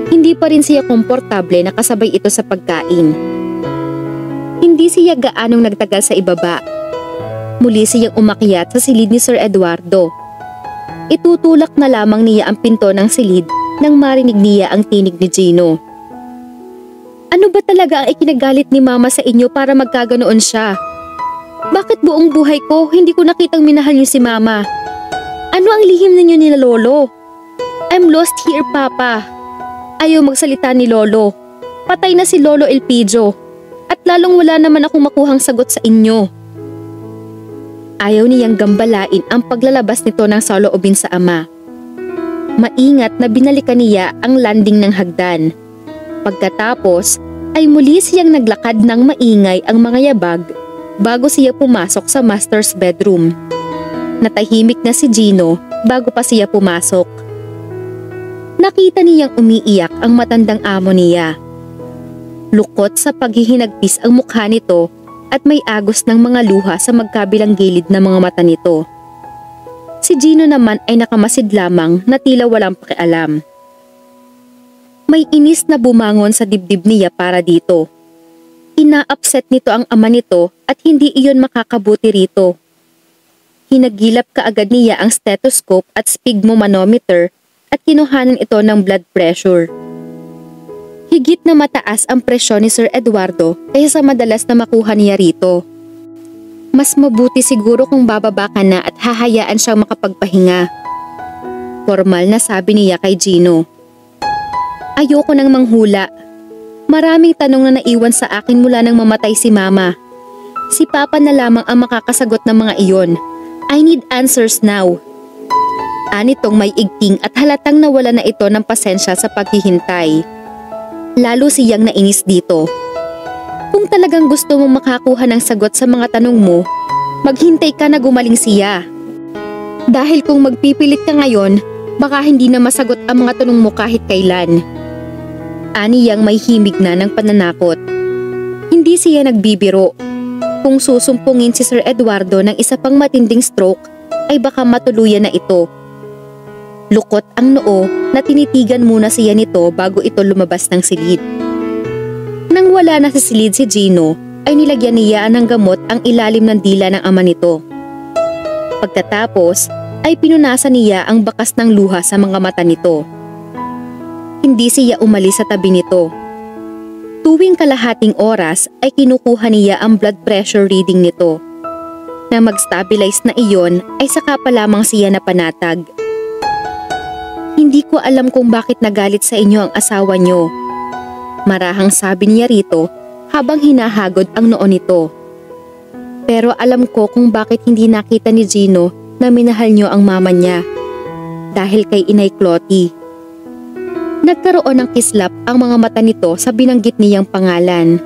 hindi pa rin siya komportable na kasabay ito sa pagkain. Hindi siya gaanong nagtagal sa ibaba. Muli siyang umakyat sa silid ni Sir Eduardo. Itutulak na lamang niya ang pinto ng silid nang marinig niya ang tinig ni Gino. Ano ba talaga ang ikinagalit ni Mama sa inyo para magkaganoon siya? Bakit buong buhay ko hindi ko nakitang minahal niyo si Mama? Ano ang lihim ninyo ni Lolo? I'm lost here, Papa. Ayaw magsalita ni Lolo. Patay na si Lolo Elpidio. At lalong wala naman akong makuhang sagot sa inyo. Ayaw niyang gambalain ang paglalabas nito ng saloobin sa ama. Maingat na binalikan niya ang landing ng hagdan. Pagkatapos ay muli siyang naglakad ng maingay ang mga yabag bago siya pumasok sa master's bedroom. Natahimik na si Gino bago pa siya pumasok. Nakita niyang umiiyak ang matandang amo niya. Lukot sa paghihinagpis ang mukha nito at may agos ng mga luha sa magkabilang gilid ng mga mata nito. Si Gino naman ay nakamasid lamang na tila walang pakialam. May inis na bumangon sa dibdib niya para dito. Ina-upset nito ang ama nito at hindi iyon makakabuti rito. Hinagilap kaagad niya ang stethoscope at sphygmomanometer at kinuhanan ito ng blood pressure. Higit na mataas ang presyon ni Sir Eduardo kaysa sa madalas na makuha niya rito. Mas mabuti siguro kung bababa ka na at hahayaan siyang makapagpahinga. Formal na sabi niya kay Gino. Ayoko nang manghula. Maraming tanong na naiwan sa akin mula nang mamatay si Mama. Si Papa na lamang ang makakasagot ng mga iyon. I need answers now. Anitong may igting at halatang nawala na ito ng pasensya sa paghihintay. Lalo siyang nainis dito. Kung talagang gusto mong makakuha ng sagot sa mga tanong mo, maghintay ka na gumaling siya. Dahil kung magpipilit ka ngayon, baka hindi na masagot ang mga tanong mo kahit kailan. Aniyang may himig na ng pananakot. Hindi siya nagbibiro. Kung susumpungin si Sir Eduardo ng isa pang matinding stroke, ay baka matuluyan na ito. Lukot ang noo na tinitigan muna siya nito bago ito lumabas ng silid. Nang wala na sa silid si Gino, ay nilagyan niya ng gamot ang ilalim ng dila ng ama nito. Pagkatapos ay pinunasan niya ang bakas ng luha sa mga mata nito. Hindi siya umalis sa tabi nito. Tuwing kalahating oras ay kinukuha niya ang blood pressure reading nito. Nang mag-stabilize na iyon ay saka pa lamang siya napanatag. Hindi ko alam kung bakit nagalit sa inyo ang asawa niyo. Marahang sabi niya rito habang hinahagod ang noo nito. Pero alam ko kung bakit hindi nakita ni Gino na minahal niyo ang mama niya. dahil kay Inay Clotty. Nagkaroon ng kislap ang mga mata nito sa binanggit niyang pangalan.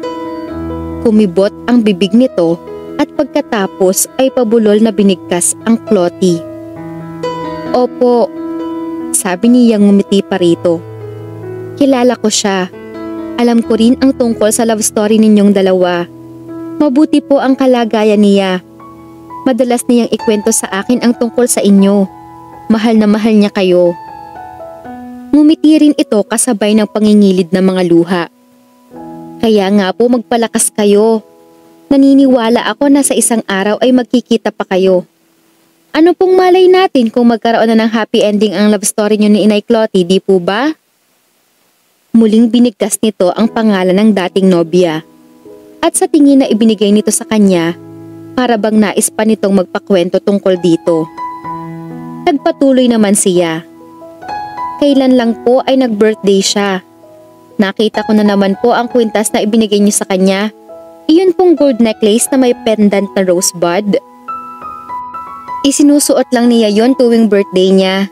Kumibot ang bibig nito at pagkatapos ay pabulol na binigkas ang Clotty. Opo, sabi niyang ngumiti pa rito. Kilala ko siya. Alam ko rin ang tungkol sa love story ninyong dalawa. Mabuti po ang kalagayan niya. Madalas niyang ikwento sa akin ang tungkol sa inyo. Mahal na mahal niya kayo. Ngumiti rin ito kasabay ng pangingilid ng mga luha. Kaya nga po magpalakas kayo. Naniniwala ako na sa isang araw ay magkikita pa kayo. Ano pong malay natin kung magkaroon na ng happy ending ang love story niyo ni Inay Clotty, di po ba? Muling binigkas nito ang pangalan ng dating nobya. At sa tingin na ibinigay nito sa kanya, para bang nais pa nitong magpakwento tungkol dito. Nagpatuloy naman siya. Kailan lang po ay nag-birthday siya. Nakita ko na naman po ang kwintas na ibinigay niyo sa kanya. Iyon pong gold necklace na may pendant na rosebud. Isinusuot lang niya yon tuwing birthday niya.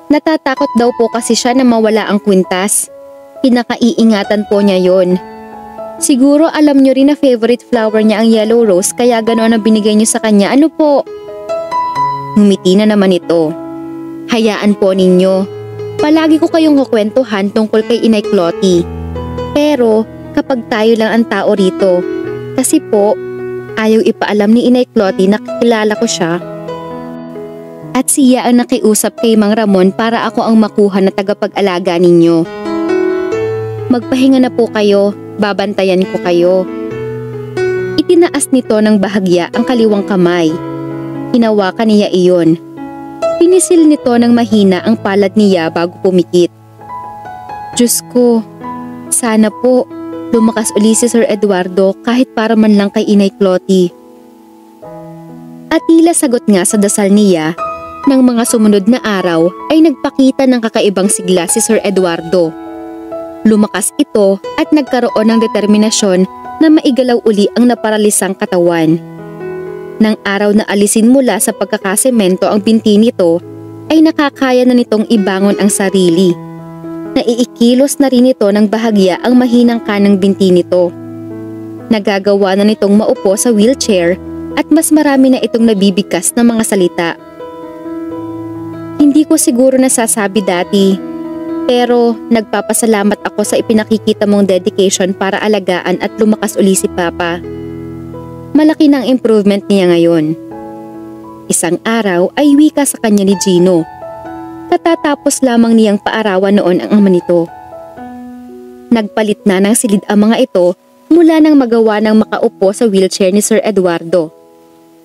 Natatakot daw po kasi siya na mawala ang kwintas. Pinakaiingatan po niya yon. Siguro alam niyo rin na favorite flower niya ang yellow rose kaya gano'n ang binigay niyo sa kanya. Ano po? Ngumiti na naman ito. Hayaan po ninyo. Palagi ko kayong kukwentuhan tungkol kay Inay Clotty. Pero kapag tayo lang ang tao rito. Kasi po, ayaw ipaalam ni Inay Clotty na kilala ko siya. At siya ang nakiusap kay Mang Ramon para ako ang makuha na tagapag-alaga ninyo. Magpahinga na po kayo, babantayan ko kayo. Itinaas nito ng bahagya ang kaliwang kamay. Hinawakan niya iyon. Pinisil nito ng mahina ang palad niya bago pumikit. Diyos ko, sana po lumakas uli si Sir Eduardo kahit para man lang kay Inay Clotty. At tila sagot nga sa dasal niya, ng mga sumunod na araw ay nagpakita ng kakaibang sigla si Sir Eduardo. Lumakas ito at nagkaroon ng determinasyon na maigalaw uli ang naparalisang katawan. Nang araw na alisin mula sa pagkakasemento ang binti nito, ay nakakaya na nitong ibangon ang sarili. Naiikilos na rin ito ng bahagya ang mahinang kanang binti nito. Nagagawa na nitong maupo sa wheelchair at mas marami na itong nabibigkas na mga salita. Hindi ko siguro nasasabi dati. Pero nagpapasalamat ako sa ipinakikita mong dedication para alagaan at lumakas uli si Papa. Malaki ng improvement niya ngayon. Isang araw ay wika sa kanya ni Gino. Katatapos lamang niyang paarawan noon ang ama nito. Nagpalit na ng silid ang mga ito mula nang magawa ng makaupo sa wheelchair ni Sir Eduardo.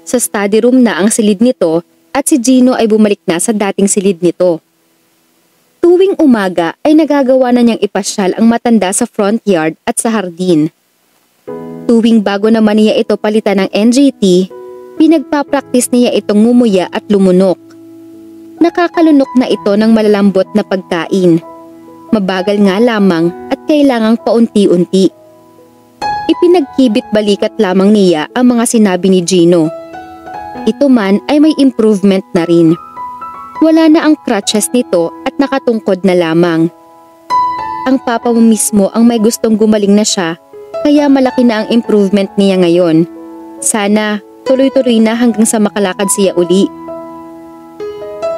Sa study room na ang silid nito at si Gino ay bumalik na sa dating silid nito. Tuwing umaga ay nagagawa na niyang ipasyal ang matanda sa front yard at sa hardin. Tuwing bago naman niya ito palitan ng NGT, pinagpapraktis niya itong ngumuya at lumunok. Nakakalunok na ito ng malalambot na pagkain. Mabagal nga lamang at kailangang paunti-unti. Ipinagkibit balikat lamang niya ang mga sinabi ni Gino. Ito man ay may improvement na rin. Wala na ang crutches nito at nakatungkod na lamang. Ang papa mo mismo ang may gustong gumaling na siya, kaya malaki na ang improvement niya ngayon. Sana tuloy-tuloy na hanggang sa makalakad siya uli.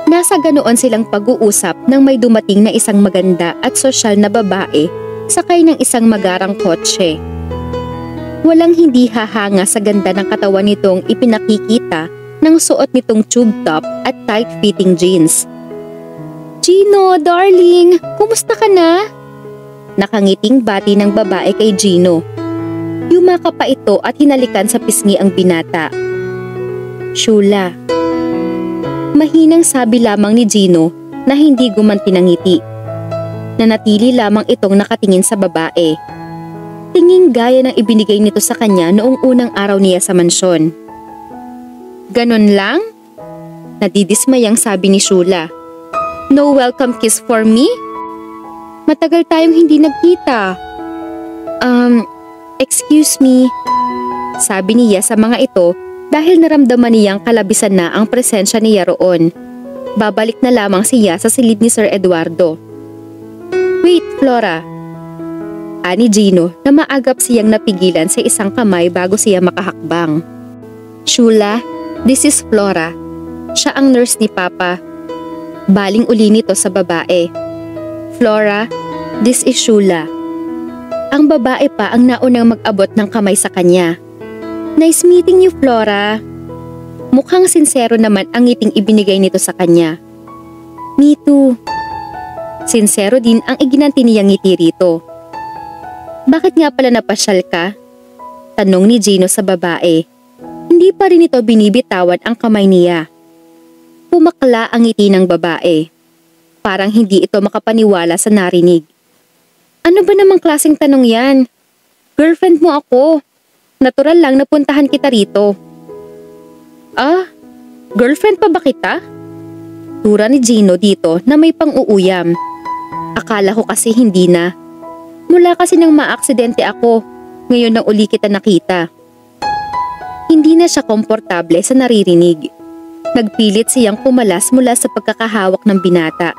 Nasa ganoon silang pag-uusap nang may dumating na isang maganda at sosyal na babae sakay ng isang magarang kotse. Walang hindi hahanga sa ganda ng katawan nitong ipinakikita ng suot nitong tube top at tight-fitting jeans. Gino, darling, kumusta ka na? Nakangiting bati ng babae kay Gino. Yumaka pa ito at hinalikan sa pisngi ang binata. Shula. Mahinang sabi lamang ni Gino na hindi gumanti ng ngiti. Nanatili lamang itong nakatingin sa babae. Tingin gaya ng ibinigay nito sa kanya noong unang araw niya sa mansyon. Ganon lang? Nadidismayang sabi ni Shula. No welcome kiss for me? Matagal tayong hindi nagkita. Excuse me. Sabi niya sa mga ito dahil naramdaman niyang kalabisan na ang presensya niya roon. Babalik na lamang siya sa silid ni Sir Eduardo. Wait, Flora. Ani Gino na maagap siyang napigilan sa isang kamay bago siya makahakbang. Shula, this is Flora. Siya ang nurse ni Papa. Baling uli nito sa babae. Flora, this is Shula. Ang babae pa ang naunang mag-abot ng kamay sa kanya. Nice meeting you, Flora. Mukhang sinsero naman ang ngiting ibinigay nito sa kanya. Me too. Sinsero din ang iginanti niyang ngiti rito. Bakit nga pala napasyal ka? Tanong ni Gino sa babae. Hindi pa rin ito binibitawan ang kamay niya. Pumakla ang ngiti ng babae. Parang hindi ito makapaniwala sa narinig. Ano ba namang klaseng tanong yan? Girlfriend mo ako. Natural lang na puntahan kita rito. Ah, girlfriend pa ba kita? Tura ni Gino dito na may pang-uuyam. Akala ko kasi hindi na. Mula kasi nang maaksidente ako, ngayon nang uli kita nakita. Hindi na siya komportable sa naririnig. Nagpilit siyang pumalas mula sa pagkakahawak ng binata.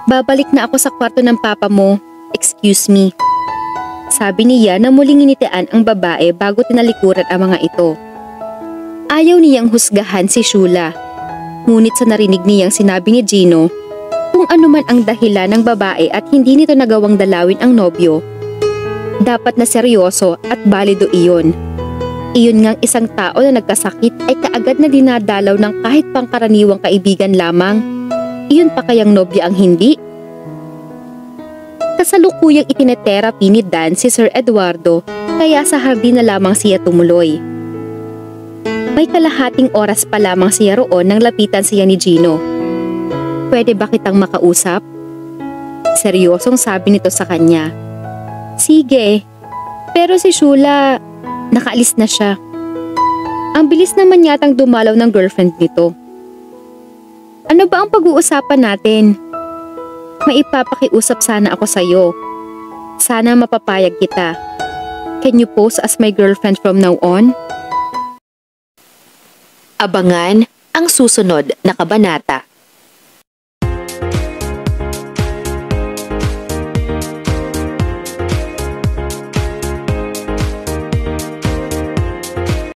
Babalik na ako sa kwarto ng papa mo, excuse me. Sabi niya na muling initian ang babae bago tinalikuran ang mga ito. Ayaw niyang husgahan si Shula. Ngunit sa narinig niyang sinabi ni Gino, kung ano man ang dahilan ng babae at hindi nito nagawang dalawin ang nobyo, dapat na seryoso at balido iyon. Iyon ngang isang tao na nagkasakit ay kaagad na dinadalaw ng kahit pangkaraniwang kaibigan lamang. Iyon pa kayang nobyo ang hindi? Kasalukuyang itinetherapy ni Dan si Sir Eduardo kaya sa hardin na lamang siya tumuloy. May kalahating oras pa lamang siya roon nang lapitan siya ni Gino. Pwede ba kitang makausap? Seryosong sabi nito sa kanya. Sige, pero si Shula, nakaalis na siya. Ang bilis naman yatang dumalaw ng girlfriend nito. Ano ba ang pag-uusapan natin? May ipapakiusap sana ako sa'yo. Sana mapapayag kita. Can you pose as my girlfriend from now on? Abangan ang susunod na kabanata.